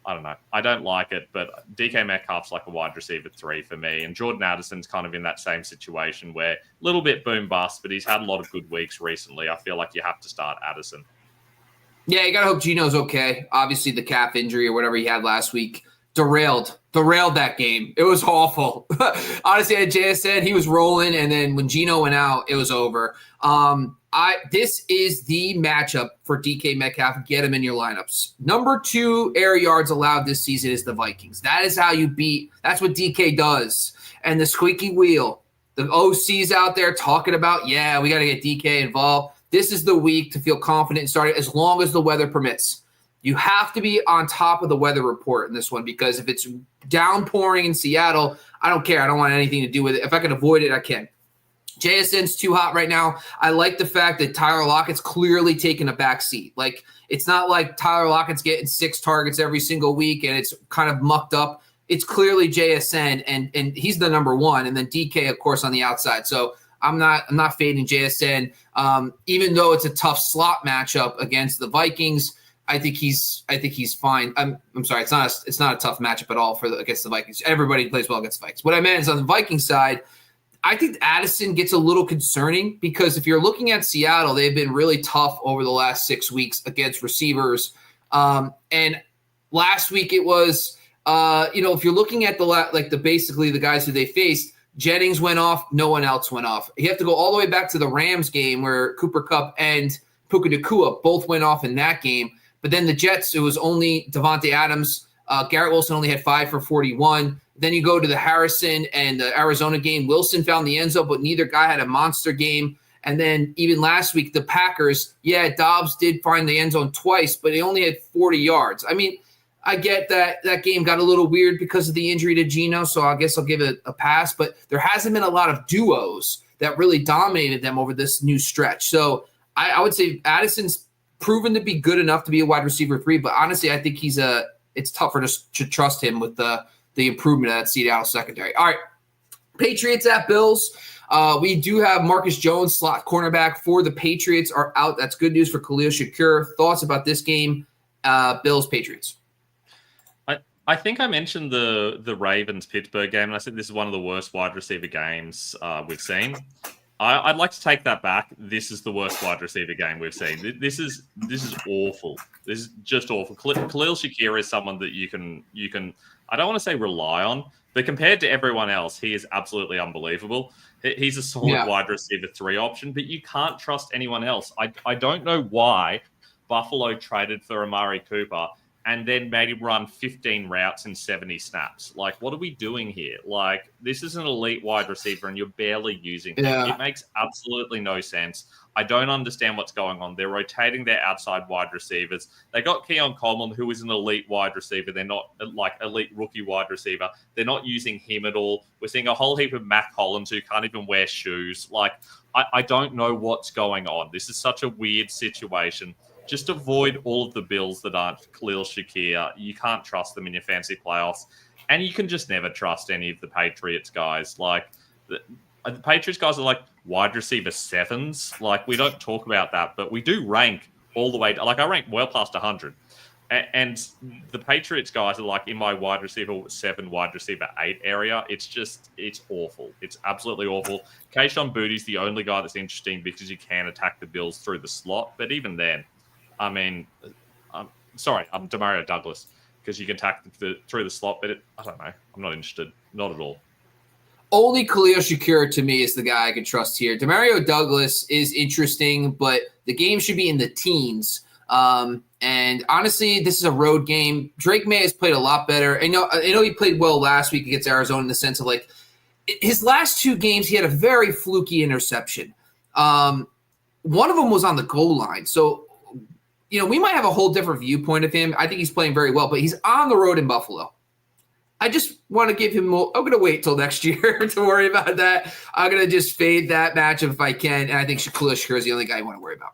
B: I don't know. I don't like it, but DK Metcalf's like a wide receiver 3 for me. And Jordan Addison's kind of in that same situation where a little bit boom bust, but he's had a lot of good weeks recently. I feel like you have to start Addison.
A: Yeah, you got to hope Geno's okay. Obviously, the calf injury or whatever he had last week derailed that game. It was awful. Honestly, at JSN, he was rolling, and then when Geno went out, it was over. This is the matchup for DK Metcalf. Get him in your lineups. Number 2 air yards allowed this season is the Vikings. That is how you beat. That's what DK does. And the squeaky wheel, the OCs out there talking about, yeah, we got to get DK involved. This is the week to feel confident and start it as long as the weather permits. You have to be on top of the weather report in this one, because if it's downpouring in Seattle, I don't care. I don't want anything to do with it. If I can avoid it, I can. JSN's too hot right now. I like the fact that Tyler Lockett's clearly taking a back seat. Like, it's not like Tyler Lockett's getting 6 targets every single week and it's kind of mucked up. It's clearly JSN, and he's the number 1, and then DK, of course, on the outside. So I'm not fading JSN. Even though it's a tough slot matchup against the Vikings, I think he's fine. I'm sorry, it's not a tough matchup at all against the Vikings. Everybody plays well against the Vikings. What I meant is on the Vikings side, I think Addison gets a little concerning because if you're looking at Seattle, they've been really tough over the last 6 weeks against receivers. And last week it was, if you're looking at basically the guys who they faced, Jennings went off, no one else went off. You have to go all the way back to the Rams game where Cooper Kupp and Puka Nacua both went off in that game. But then the Jets, it was only Devontae Adams. Garrett Wilson only had 5 for 41. Then you go to the Harrison and the Arizona game. Wilson found the end zone, but neither guy had a monster game. And then even last week, the Packers, Dobbs did find the end zone twice, but he only had 40 yards. I mean, I get that game got a little weird because of the injury to Geno, so I guess I'll give it a pass. But there hasn't been a lot of duos that really dominated them over this new stretch. So I would say Addison's proven to be good enough to be a wide receiver 3, but honestly, I think it's tougher to trust him with the improvement of that Seattle secondary. All right, Patriots at Bills. We do have Marcus Jones, slot cornerback for the Patriots, are out. That's good news for Khalil Shakir. Thoughts about this game, Bills, Patriots?
B: I think I mentioned the Ravens-Pittsburgh game, and I said this is one of the worst wide receiver games we've seen. I'd like to take that back. This is the worst wide receiver game we've seen. This is awful. This is just awful. Khalil Shakir is someone that you can I don't want to say rely on, but compared to everyone else, he is absolutely unbelievable. He's a solid wide receiver 3 option, but you can't trust anyone else. I don't know why Buffalo traded for Amari Cooper and then made him run 15 routes in 70 snaps. Like, what are we doing here? Like, this is an elite wide receiver, and you're barely using him. It makes absolutely no sense. I don't understand what's going on. They're rotating their outside wide receivers. They got Keon Coleman, who is an elite wide receiver. They're not, like, elite rookie wide receiver. They're not using him at all. We're seeing a whole heap of Mac Hollins who can't even wear shoes. Like, I don't know what's going on. This is such a weird situation. Just avoid all of the Bills that aren't Khalil Shakir. You can't trust them in your fantasy playoffs. And you can just never trust any of the Patriots guys. Like, the Patriots guys are like wide receiver 7s. Like, we don't talk about that, but we do rank all the way. Like, I rank well past 100. And the Patriots guys are like in my wide receiver 7, wide receiver 8 area. It's awful. It's absolutely awful. Kayshon Boutte's the only guy that's interesting because you can attack the Bills through the slot. But even then, I mean, I'm Demario Douglas because you can attack through the slot, but I don't know. I'm not interested. Not at all.
A: Only Khalil Shakir to me is the guy I can trust here. Demario Douglas is interesting, but the game should be in the teens. And honestly, this is a road game. Drake May has played a lot better. I know he played well last week against Arizona in the sense of like his last 2 games, he had a very fluky interception. One of them was on the goal line. So, we might have a whole different viewpoint of him. I think he's playing very well, but he's on the road in Buffalo. I just want to give him more. I'm going to wait till next year to worry about that. I'm going to just fade that matchup if I can, and I think Khalil Shakir is the only guy you want to worry about.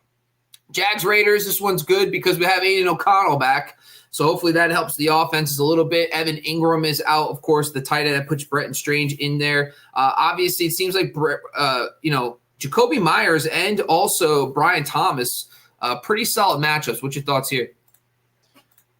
A: Jags Raiders, this one's good because we have Aiden O'Connell back, so hopefully that helps the offenses a little bit. Evan Ingram is out, of course, the tight end that puts Bretton Strange in there. Obviously, it seems like Jacoby Myers and also Brian Thomas, pretty solid matchups. What's your thoughts here?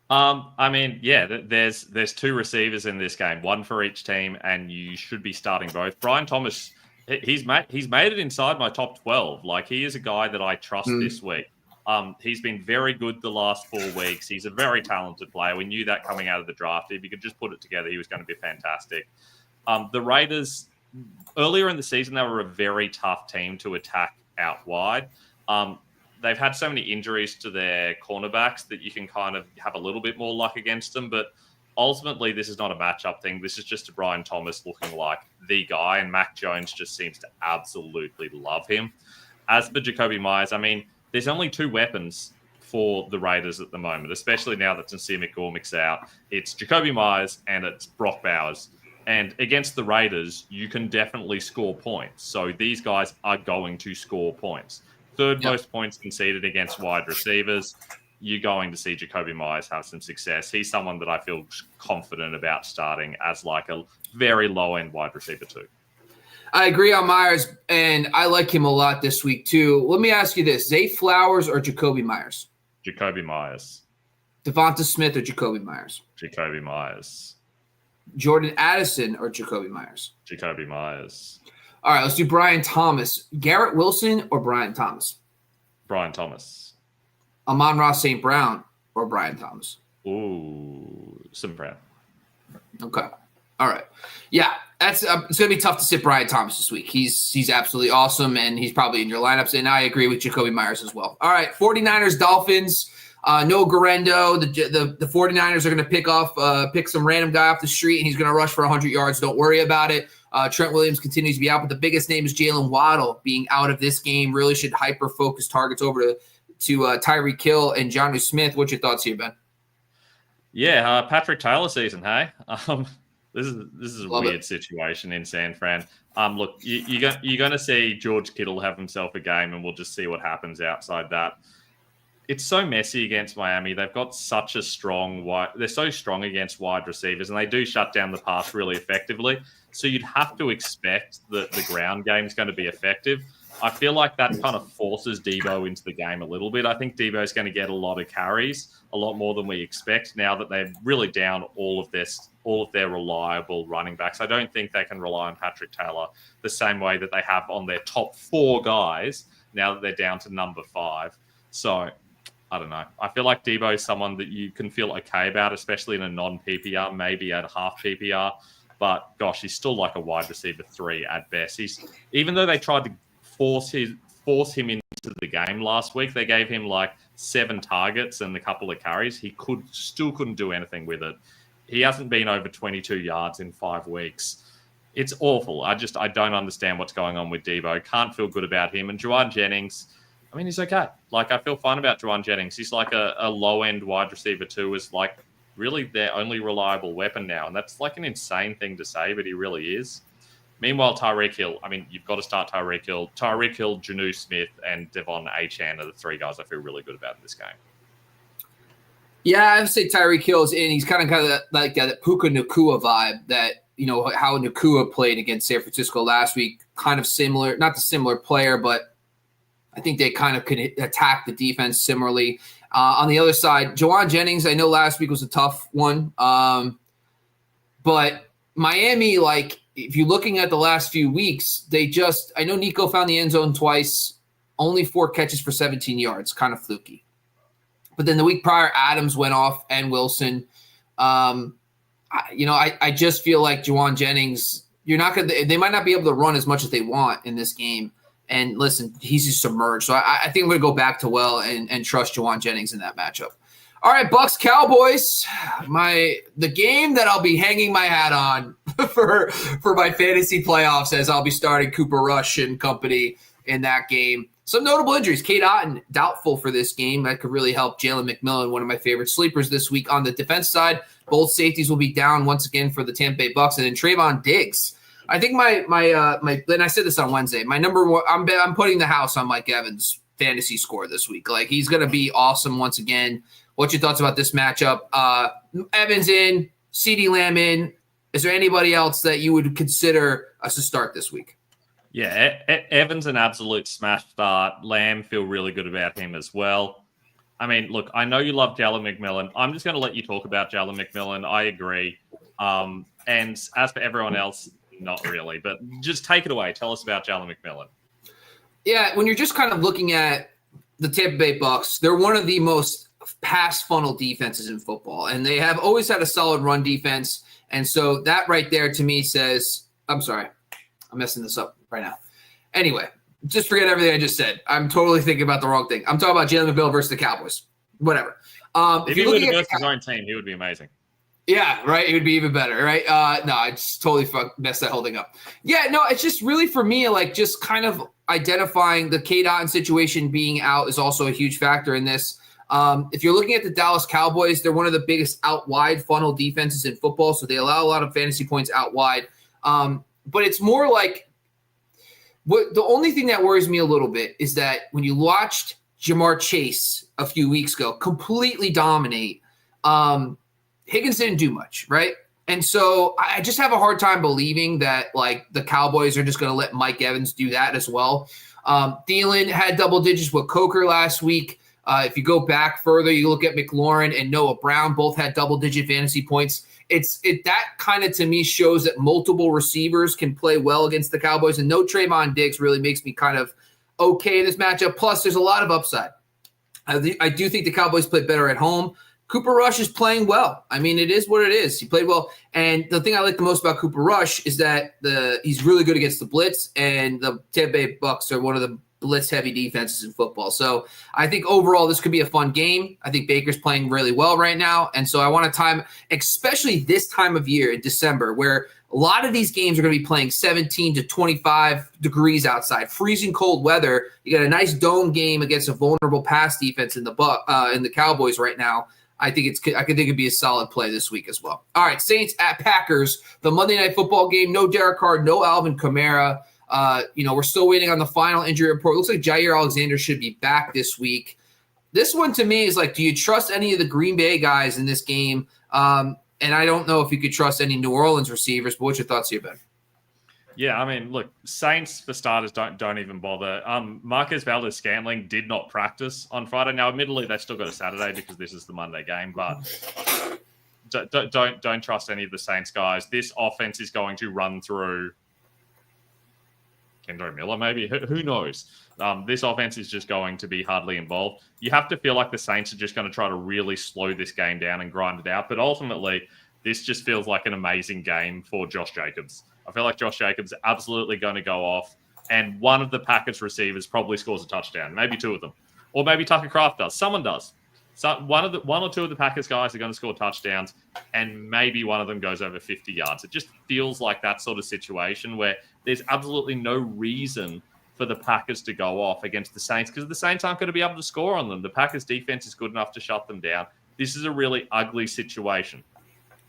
B: I mean, there's 2 receivers in this game, 1 for each team, and you should be starting both. Brian Thomas, he's made it inside my top 12. Like, he is a guy that I trust this week. He's been very good the last 4 weeks. He's a very talented player. We knew that coming out of the draft. If he could just put it together, he was going to be fantastic. The Raiders, earlier in the season, they were a very tough team to attack out wide. They've had so many injuries to their cornerbacks that you can kind of have a little bit more luck against them. But ultimately, this is not a matchup thing. This is just a Brian Thomas looking like the guy, and Mac Jones just seems to absolutely love him. As for Jacoby Myers, I mean, there's only 2 weapons for the Raiders at the moment, especially now that Sincere McCormick's out. It's Jacoby Myers and it's Brock Bowers. And against the Raiders, you can definitely score points. So these guys are going to score points. Third most points conceded against wide receivers. You're going to see Jacoby Myers have some success. He's someone that I feel confident about starting as like a very low-end wide receiver too.
A: I agree on Myers, and I like him a lot this week too. Let me ask you this. Zay Flowers or Jacoby Myers?
B: Jacoby Myers.
A: Devonta Smith or Jacoby Myers?
B: Jacoby Myers.
A: Jordan Addison or Jacoby Myers?
B: Jacoby Myers.
A: All right, let's do Brian Thomas. Garrett Wilson or Brian Thomas?
B: Brian Thomas.
A: Amon-Ra St. Brown or Brian Thomas?
B: Ooh, St. Brown.
A: Okay. All right. Yeah, that's it's going to be tough to sit Brian Thomas this week. He's absolutely awesome, and he's probably in your lineups, and I agree with Jacoby Myers as well. All right, 49ers, Dolphins, no Garendo. The 49ers are going to pick some random guy off the street, and he's going to rush for 100 yards. Don't worry about it. Trent Williams continues to be out, but the biggest name is Jalen Waddle being out of this game. Really should hyper-focus targets over to Tyreek Hill and Jonnu Smith. What's your thoughts here, Ben?
B: Yeah, Patrick Taylor season, hey? This is a weird
A: it.
B: situation in San Fran. Look, you're going to see George Kittle have himself a game, and we'll just see what happens outside that. It's so messy against Miami. They've got such a they're so strong against wide receivers, and they do shut down the pass really effectively. So you'd have to expect that the ground game is going to be effective. I feel like that kind of forces Debo into the game a little bit. I think Debo's going to get a lot of carries, a lot more than we expect now that they're really down all of their reliable running backs. I don't think they can rely on Patrick Taylor the same way that they have on their top 4 guys now that they're down to number 5. So I don't know. I feel like Debo is someone that you can feel okay about, especially in a non-PPR, maybe at a half PPR. But gosh, he's still like a wide receiver 3 at best. Even though they tried to force him into the game last week, they gave him like 7 targets and a couple of carries. He still couldn't do anything with it. He hasn't been over 22 yards in 5 weeks. It's awful. I don't understand what's going on with Debo. Can't feel good about him. And Juwan Jennings, I mean, he's okay. Like, I feel fine about Juwan Jennings. He's like a low-end wide receiver too, is like really their only reliable weapon now. And that's like an insane thing to say, but he really is. Meanwhile, Tyreek Hill, I mean, you've got to start Tyreek Hill. Tyreek Hill, Jonnu Smith, and Devon Achane are the 3 guys I feel really good about in this game.
A: Yeah, I would say Tyreek Hill's in. He's kind of like that Puka Nacua vibe that, how Nacua played against San Francisco last week. Kind of similar, not the similar player, but I think they kind of could attack the defense similarly. On the other side, Juwan Jennings, I know last week was a tough one. But Miami, like, if you're looking at the last few weeks, I know Nico found the end zone twice, only 4 catches for 17 yards, kind of fluky. But then the week prior, Adams went off and Wilson. I just feel like Juwan Jennings, they might not be able to run as much as they want in this game. And listen, he's just submerged. So I think I'm going to go back to and trust Juwan Jennings in that matchup. All right, Bucs Cowboys, the game that I'll be hanging my hat on for my fantasy playoffs, as I'll be starting Cooper Rush and company in that game. Some notable injuries. Cade Otton, doubtful for this game. That could really help Jalen McMillan, one of my favorite sleepers this week. On the defense side, both safeties will be down once again for the Tampa Bay Bucs. And then Trayvon Diggs. I think my and I said this on Wednesday, my number one, I'm putting the house on Mike Evans' fantasy score this week. Like, he's going to be awesome once again. What's your thoughts about this matchup? Evans in, CeeDee Lamb in. Is there anybody else that you would consider us to start this week?
B: Yeah, Evans an absolute smash start. Lamb, feel really good about him as well. I mean, look, I know you love Jalen McMillan. I'm just going to let you talk about Jalen McMillan. I agree. And as for everyone else, not really. But just take it away. Tell us about Jalen McMillan.
A: Yeah, when you're just kind of looking at the Tampa Bay Bucs, they're one of the most pass funnel defenses in football, and they have always had a solid run defense. And so that right there to me says, I'm sorry, I'm messing this up right now. Anyway, just forget everything I just said. I'm totally thinking about the wrong thing. I'm talking about Jalen McMillan versus the Cowboys. Whatever.
B: If he would have versus his own team, he would be amazing.
A: Yeah, right. It would be even better, right? No, I just totally messed that whole thing up. Yeah, no, it's just really for me, like, just kind of identifying the Cade Otton situation being out is also a huge factor in this. If you're looking at the Dallas Cowboys, they're one of the biggest out wide funnel defenses in football, so they allow a lot of fantasy points out wide. But it's more like the only thing that worries me a little bit is that when you watched Jamar Chase a few weeks ago completely dominate, Higgins didn't do much, right? And so I just have a hard time believing that, like, the Cowboys are just going to let Mike Evans do that as well. Thielen had double digits with Coker last week. If you go back further, you look at McLaurin and Noah Brown, both had double-digit fantasy points. That kind of, to me, shows that multiple receivers can play well against the Cowboys, and no Trayvon Diggs really makes me kind of okay in this matchup. Plus, there's a lot of upside. I do think the Cowboys play better at home. Cooper Rush is playing well. I mean, it is what it is. He played well. And the thing I like the most about Cooper Rush is that he's really good against the blitz, and the Tampa Bay Bucs are one of the blitz-heavy defenses in football. So I think overall this could be a fun game. I think Baker's playing really well right now. And so I want to time, especially this time of year in December, where a lot of these games are going to be playing 17 to 25 degrees outside, freezing cold weather. You got a nice dome game against a vulnerable pass defense in the Cowboys right now. I think it'd be a solid play this week as well. All right, Saints at Packers, the Monday Night Football game. No Derek Carr, no Alvin Kamara. We're still waiting on the final injury report. It looks like Jair Alexander should be back this week. This one to me is like, do you trust any of the Green Bay guys in this game? And I don't know if you could trust any New Orleans receivers, but what's your thoughts here, Ben?
B: Yeah, I mean, look, Saints for starters don't even bother. Marquez Valdes-Scantling did not practice on Friday. Now, admittedly, they still got a Saturday because this is the Monday game, but don't trust any of the Saints guys. This offense is going to run through Kendo Miller, maybe. Who knows? This offense is just going to be hardly involved. You have to feel like the Saints are just going to try to really slow this game down and grind it out. But ultimately, this just feels like an amazing game for Josh Jacobs. I feel like Josh Jacobs is absolutely going to go off, and one of the Packers receivers probably scores a touchdown, maybe two of them. Or maybe Tucker Kraft does. Someone does. So one or two of the Packers guys are going to score touchdowns, and maybe one of them goes over 50 yards. It just feels like that sort of situation where there's absolutely no reason for the Packers to go off against the Saints because the Saints aren't going to be able to score on them. The Packers defense is good enough to shut them down. This is a really ugly situation.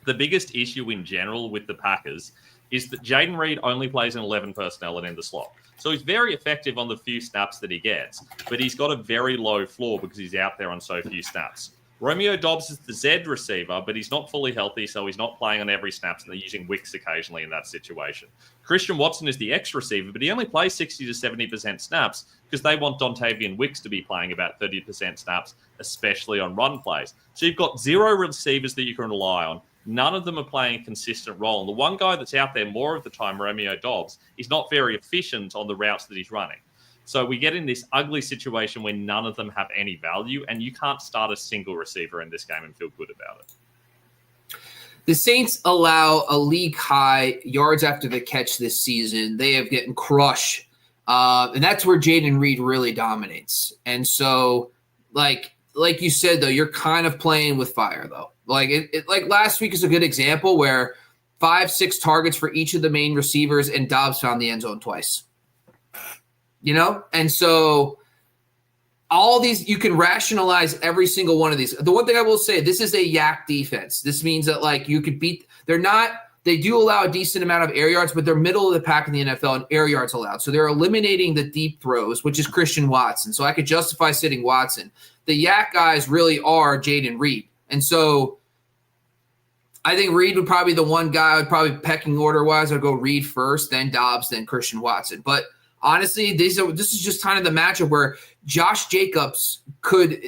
B: The biggest issue in general with the Packers is that Jaden Reed only plays in 11 personnel and in the slot. So he's very effective on the few snaps that he gets, but he's got a very low floor because he's out there on so few snaps. Romeo Doubs is the Z receiver, but he's not fully healthy, so he's not playing on every snap, and they're using Wicks occasionally in that situation. Christian Watson is the X receiver, but he only plays 60 to 70% snaps because they want Dontavian Wicks to be playing about 30% snaps, especially on run plays. So you've got zero receivers that you can rely on. None of them are playing a consistent role. And the one guy that's out there more of the time, Romeo Doubs, is not very efficient on the routes that he's running. So we get in this ugly situation where none of them have any value, and you can't start a single receiver in this game and feel good about it.
A: The Saints allow a league-high yards after the catch this season. They have gotten crushed. And that's where Jaden Reed really dominates. And so, like you said, though, you're kind of playing with fire, though. Like last week is a good example where 5-6 targets for each of the main receivers, and Dobbs found the end zone twice. And so all these, you can rationalize every single one of these. The one thing I will say, this is a yak defense. This means that you could beat, they do allow a decent amount of air yards, but they're middle of the pack in the NFL and air yards allowed. So they're eliminating the deep throws, which is Christian Watson. So I could justify sitting Watson. The yak guys really are Jaden Reed. And so I think Reed would probably be the one guy I would probably pecking order-wise. I'd go Reed first, then Dobbs, then Christian Watson. But honestly, this is just kind of the matchup where Josh Jacobs could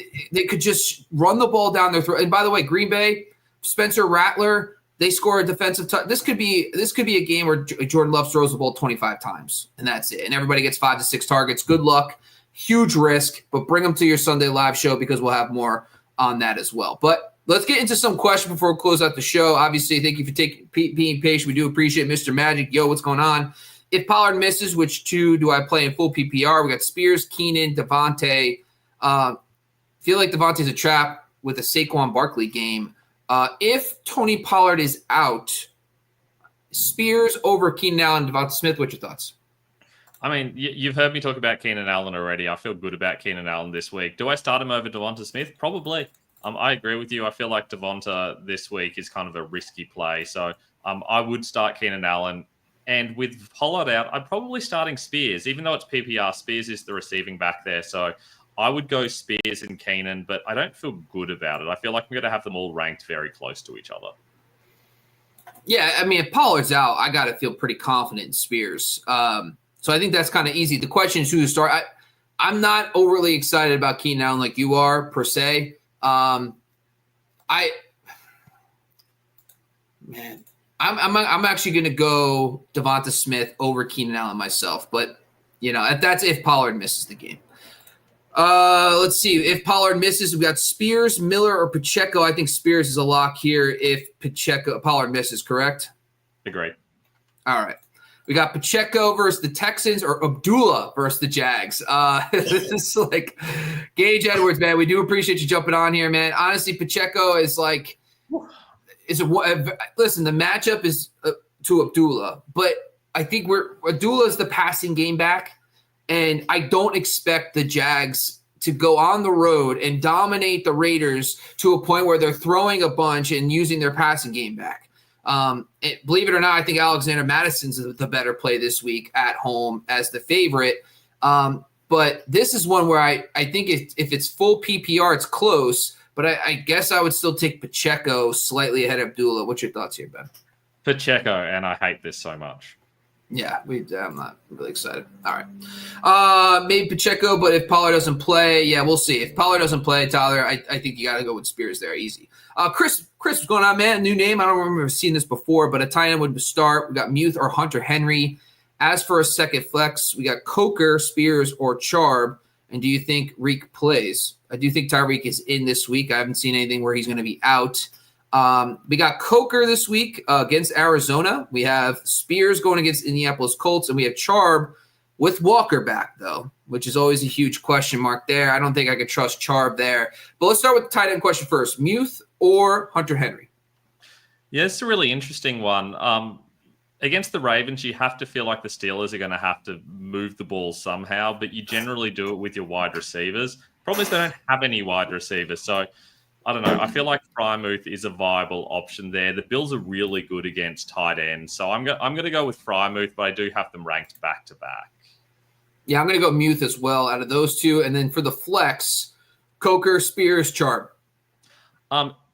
A: just run the ball down their throat. And by the way, Green Bay, Spencer Rattler, they score a defensive touch. This could be a game where Jordan Love throws the ball 25 times, and that's it. And everybody gets 5 to 6 targets. Good luck. Huge risk, but bring them to your Sunday live show because we'll have more on that as well. But let's get into some questions before we close out the show. Obviously, thank you for being patient. We do appreciate Mr. Magic. Yo, what's going on? If Pollard misses, which two do I play in full PPR? We got Spears, Keenan, Devontae. Feel like Devontae's a trap with a Saquon Barkley game. If Tony Pollard is out, Spears over Keenan Allen, Devonta Smith, what's your thoughts?
B: I mean, you've heard me talk about Keenan Allen already. I feel good about Keenan Allen this week. Do I start him over Devonta Smith? Probably. I agree with you. I feel like Devonta this week is kind of a risky play. So I would start Keenan Allen. And with Pollard out, I'm probably starting Spears. Even though it's PPR, Spears is the receiving back there. So I would go Spears and Keenan, but I don't feel good about it. I feel like I'm going to have them all ranked very close to each other.
A: Yeah, I mean, if Pollard's out, I got to feel pretty confident in Spears. So I think that's kind of easy. The question is who to start. I'm not overly excited about Keenan Allen like you are, per se. I'm actually going to go Devonta Smith over Keenan Allen myself, but that's if Pollard misses the game. Let's see. If Pollard misses, we got Spears, Miller, or Pacheco. I think Spears is a lock here if Pollard misses, correct?
B: Agree.
A: All right. We got Pacheco versus the Texans or Abdullah versus the Jags. This is like Gage Edwards, man. We do appreciate you jumping on here, man. Honestly, Pacheco is like listen, the matchup is to Abdullah, but I think Abdullah is the passing game back. And I don't expect the Jags to go on the road and dominate the Raiders to a point where they're throwing a bunch and using their passing game back. Believe it or not, I think Alexander Madison's the better play this week at home as the favorite. But this is one where I think if it's full PPR, it's close. But I guess I would still take Pacheco slightly ahead of Abdullah. What's your thoughts here, Ben?
B: Pacheco, and I hate this so much.
A: Yeah, I'm not really excited. All right. Maybe Pacheco, but if Pollard doesn't play, yeah, we'll see. If Pollard doesn't play, Tyler, I think you got to go with Spears there, easy. Chris, what's going on, man? New name. I don't remember seeing this before, but a tight end would start. We got Muth or Hunter Henry. As for a second flex, we got Coker, Spears, or Charb. And do you think Reek plays? I do think Tyreek is in this week. I haven't seen anything where he's going to be out. We got Coker this week against Arizona. We have Spears going against Indianapolis Colts, and we have Charb with Walker back, though, which is always a huge question mark there. I don't think I could trust Charb there. But let's start with the tight end question first. Muth or Hunter Henry?
B: Yeah, it's a really interesting one. Against the Ravens, you have to feel like the Steelers are going to have to move the ball somehow, but you generally do it with your wide receivers. Problem is they don't have any wide receivers, so I don't know. I feel like Frymouth is a viable option there. The Bills are really good against tight ends, so I'm going to go with Frymouth, but I do have them ranked back to back.
A: Yeah, I'm going to go Muth as well out of those two, and then for the flex, Coker, Spears, Charb.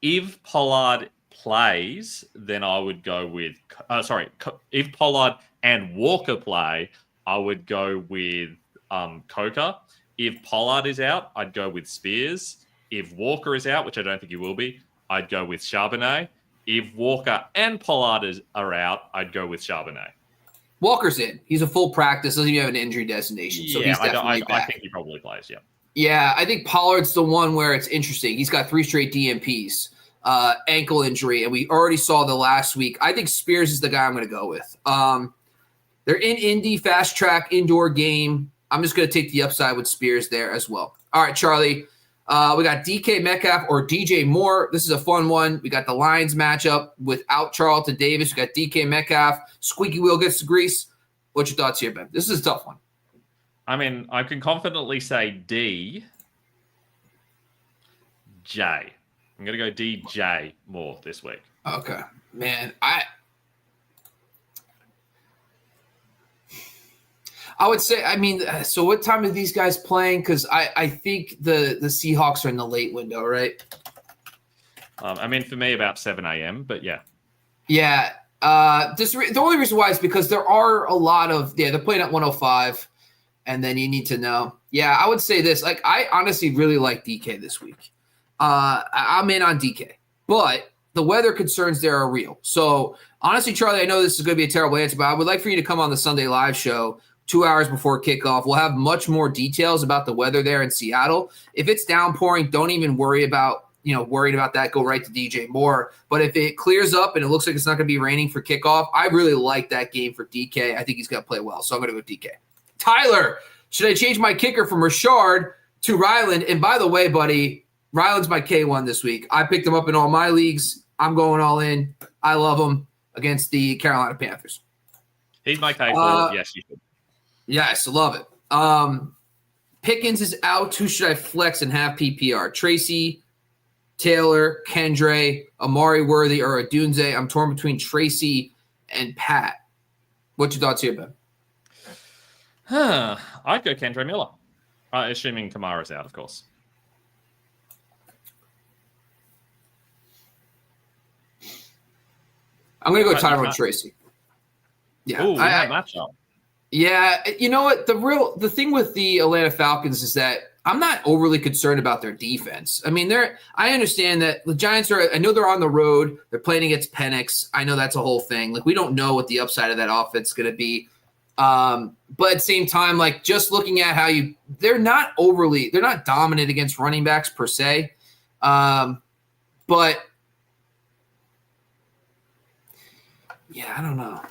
B: If Pollard plays, then I would go with if Pollard and Walker play, I would go with Coker. If Pollard is out, I'd go with Spears. If Walker is out, which I don't think he will be, I'd go with Charbonnet. If Walker and Pollard are out, I'd go with Charbonnet.
A: Walker's in. He's a full practice. Doesn't even have an injury designation. So he's definitely back.
B: I think he probably plays, yeah.
A: Yeah, I think Pollard's the one where it's interesting. He's got 3 straight DNPs, ankle injury, and we already saw the last week. I think Spears is the guy I'm going to go with. They're in Indy, fast track, indoor game. I'm just going to take the upside with Spears there as well. All right, Charlie. We got DK Metcalf or DJ Moore. This is a fun one. We got the Lions matchup without Charlton Davis. We got DK Metcalf. Squeaky wheel gets the grease. What's your thoughts here, Ben? This is a tough one.
B: I mean, I can confidently say DJ. I'm going to go DJ Moore this week.
A: Okay. Man, I would say, so what time are these guys playing? Because I think the Seahawks are in the late window, right?
B: For me, about 7 a.m., but yeah.
A: Yeah. The only reason why is because there are a lot of, they're playing at 105, and then you need to know. Yeah, I would say this. Like, I honestly really like DK this week. I'm in on DK, but the weather concerns there are real. So, honestly, Charlie, I know this is going to be a terrible answer, but I would like for you to come on the Sunday live show 2 hours before kickoff. We'll have much more details about the weather there in Seattle. If it's downpouring, don't even worry about that. Go right to DJ Moore. But if it clears up and it looks like it's not going to be raining for kickoff, I really like that game for DK. I think he's going to play well, so I'm going to go DK. Tyler, should I change my kicker from Rashard to Ryland? And by the way, buddy, Ryland's my K1 this week. I picked him up in all my leagues. I'm going all in. I love him against the Carolina Panthers.
B: He's my K4. Yes, you should.
A: Yes, love it. Pickens is out. Who should I flex and have PPR? Tracy, Taylor, Kendre, Amari Worthy, or Adunze? I'm torn between Tracy and Pat. What's your thoughts here, Ben?
B: I'd go Kendre Miller, assuming Kamara's out, of course.
A: I'm going to go Tyrone Tracy. Yeah,
B: Ooh, that matchup.
A: Yeah, you know what? The thing with the Atlanta Falcons is that I'm not overly concerned about their defense. I mean, I understand that the Giants I know they're on the road. They're playing against Penix. I know that's a whole thing. Like, we don't know what the upside of that offense is going to be. But at the same time, like just looking at how they're not dominant against running backs per se. But yeah, I don't know.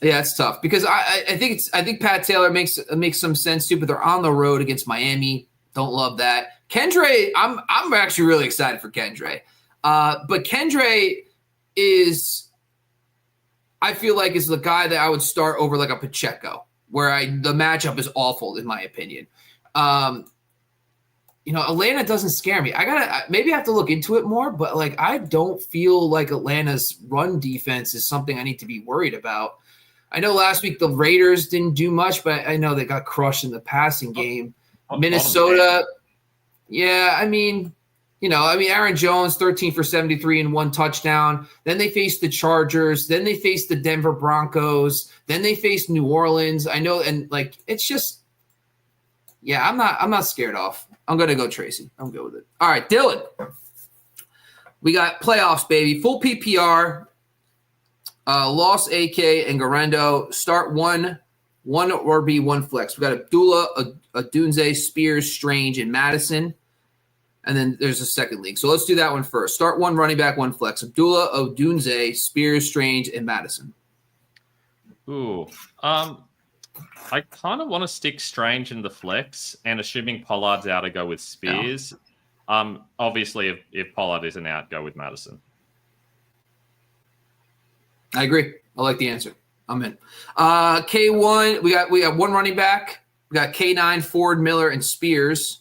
A: Yeah, it's tough because I think Pat Taylor makes some sense too, but they're on the road against Miami. Don't love that. Kendre, I'm actually really excited for Kendre. But Kendre I feel like is the guy that I would start over like a Pacheco, where the matchup is awful in my opinion. Atlanta doesn't scare me. Maybe I have to look into it more, but like I don't feel like Atlanta's run defense is something I need to be worried about. I know last week the Raiders didn't do much, but I know they got crushed in the passing game. Minnesota, yeah, Aaron Jones, 13 for 73 and 1 touchdown. Then they faced the Chargers. Then they faced the Denver Broncos. Then they faced New Orleans. I know, and like it's just, yeah, I'm not scared off. I'm gonna go Tracy. I'm good with it. All right, Dylan. We got playoffs, baby. Full PPR. Loss, AK, and Garendo. Start one RB, one flex. We got Abdullah, Adunze, Spears, Strange, and Madison. And then there's a second league. So let's do that one first. Start one running back, one flex. Abdullah, Odunze, Spears, Strange, and Madison.
B: Ooh. I kind of want to stick Strange in the flex, and assuming Pollard's out, I go with Spears. Yeah. Obviously, if Pollard isn't out, go with Madison.
A: I agree. I like the answer. I'm in. K1, we got one running back. We got K9, Ford, Miller, and Spears.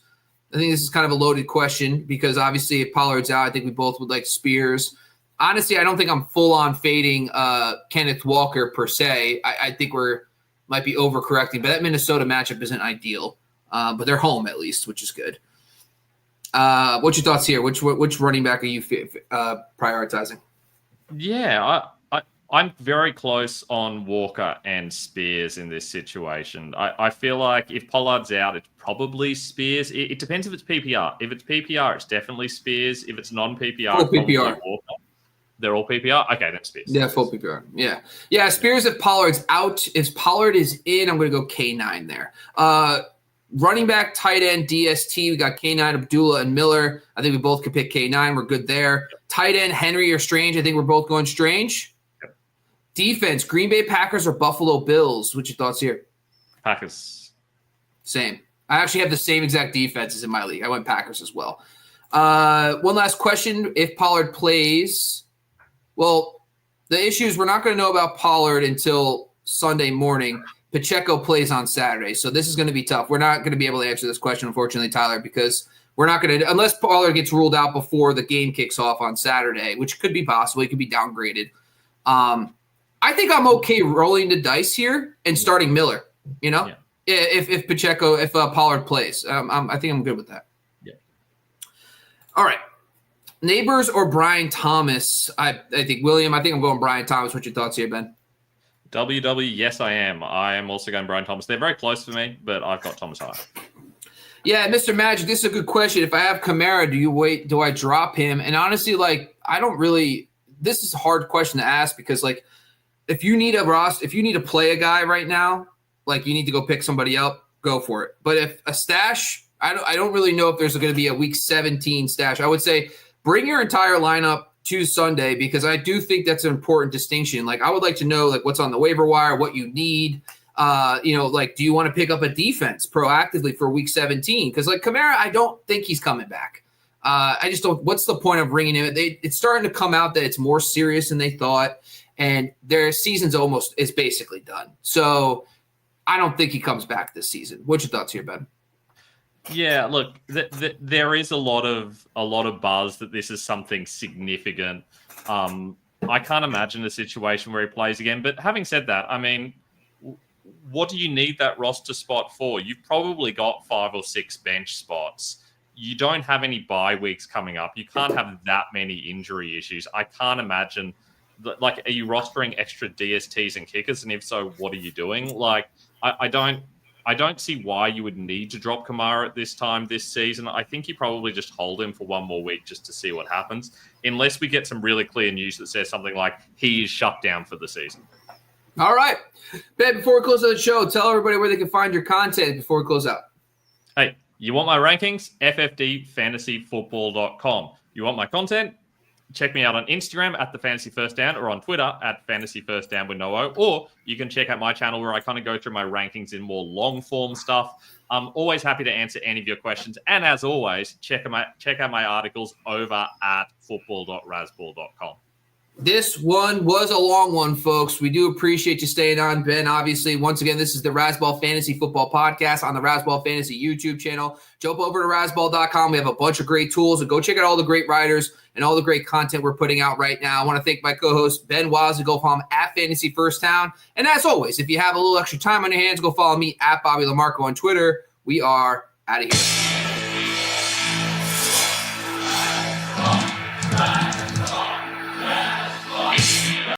A: I think this is kind of a loaded question because obviously if Pollard's out, I think we both would like Spears. Honestly, I don't think I'm full on fading Kenneth Walker per se. I think might be overcorrecting, but that Minnesota matchup isn't ideal. But they're home at least, which is good. What's your thoughts here? Which running back are you prioritizing?
B: Yeah, I'm very close on Walker and Spears in this situation. I feel like if Pollard's out, it's probably Spears. It depends if it's PPR. If it's PPR, it's definitely Spears. If it's non-PPR,
A: full PPR.
B: Walker. They're all PPR? Okay, then Spears.
A: Yeah, full PPR. Yeah. Yeah, Spears if Pollard's out. If Pollard is in, I'm going to go K9 there. Running back, tight end, DST. We got K9, Abdullah, and Miller. I think we both could pick K9. We're good there. Tight end, Henry or Strange. I think we're both going Strange. Defense, Green Bay Packers or Buffalo Bills? What's your thoughts here?
B: Packers.
A: Same. I actually have the same exact defenses in my league. I went Packers as well. One last question. If Pollard plays, well, the issue is we're not going to know about Pollard until Sunday morning. Pacheco plays on Saturday, so this is going to be tough. We're not going to be able to answer this question, unfortunately, Tyler, because we're not going to – unless Pollard gets ruled out before the game kicks off on Saturday, which could be possible. He could be downgraded. I think I'm okay rolling the dice here and starting Miller, if Pollard plays. I think I'm good with that.
B: Yeah.
A: All right. Neighbors or Brian Thomas? I think, William, I'm going Brian Thomas. What's your thoughts here, Ben?
B: WW, yes, I am. I am also going Brian Thomas. They're very close for me, but I've got Thomas higher.
A: Yeah, Mr. Magic, this is a good question. If I have Kamara, do I drop him? And honestly, I don't really – this is a hard question to ask because, if you need to play a guy right now, you need to go pick somebody up, go for it. But if a stash, I don't really know if there's going to be a week 17 stash. I would say bring your entire lineup to Sunday because I do think that's an important distinction. I would like to know what's on the waiver wire, what you need. Do you want to pick up a defense proactively for week 17? Because Kamara, I don't think he's coming back. I just don't. What's the point of bringing him? It's starting to come out that it's more serious than they thought. And their season's is basically done. So I don't think he comes back this season. What's your thoughts here, Ben?
B: Yeah, look, there is a lot of buzz that this is something significant. I can't imagine a situation where he plays again. But having said that, what do you need that roster spot for? You've probably got 5 or 6 bench spots. You don't have any bye weeks coming up. You can't have that many injury issues. I can't imagine. Are you rostering extra DSTs and kickers? And if so, what are you doing? I don't see why you would need to drop Kamara at this time this season. I think you probably just hold him for one more week just to see what happens, unless we get some really clear news that says something like he is shut down for the season.
A: All right. Ben, before we close out the show, tell everybody where they can find your content before we close out.
B: Hey, you want my rankings? ffdfantasyfootball.com. You want my content? Check me out on Instagram at the Fantasy First Down or on Twitter at Fantasy First Down with no O. Or you can check out my channel where I kind of go through my rankings in more long form stuff. I'm always happy to answer any of your questions. And as always, check out my articles over at football.razzball.com.
A: This one was a long one, folks. We do appreciate you staying on, Ben. Obviously, once again, this is the Razzball Fantasy Football Podcast on the Razzball Fantasy YouTube channel. Jump over to razzball.com. We have a bunch of great tools, and go check out all the great writers and all the great content we're putting out right now. I want to thank my co-host, Ben Wazza. Go follow him at Fantasy First Down. And as always, if you have a little extra time on your hands, go follow me at Bobby Lamarco on Twitter. We are out of here.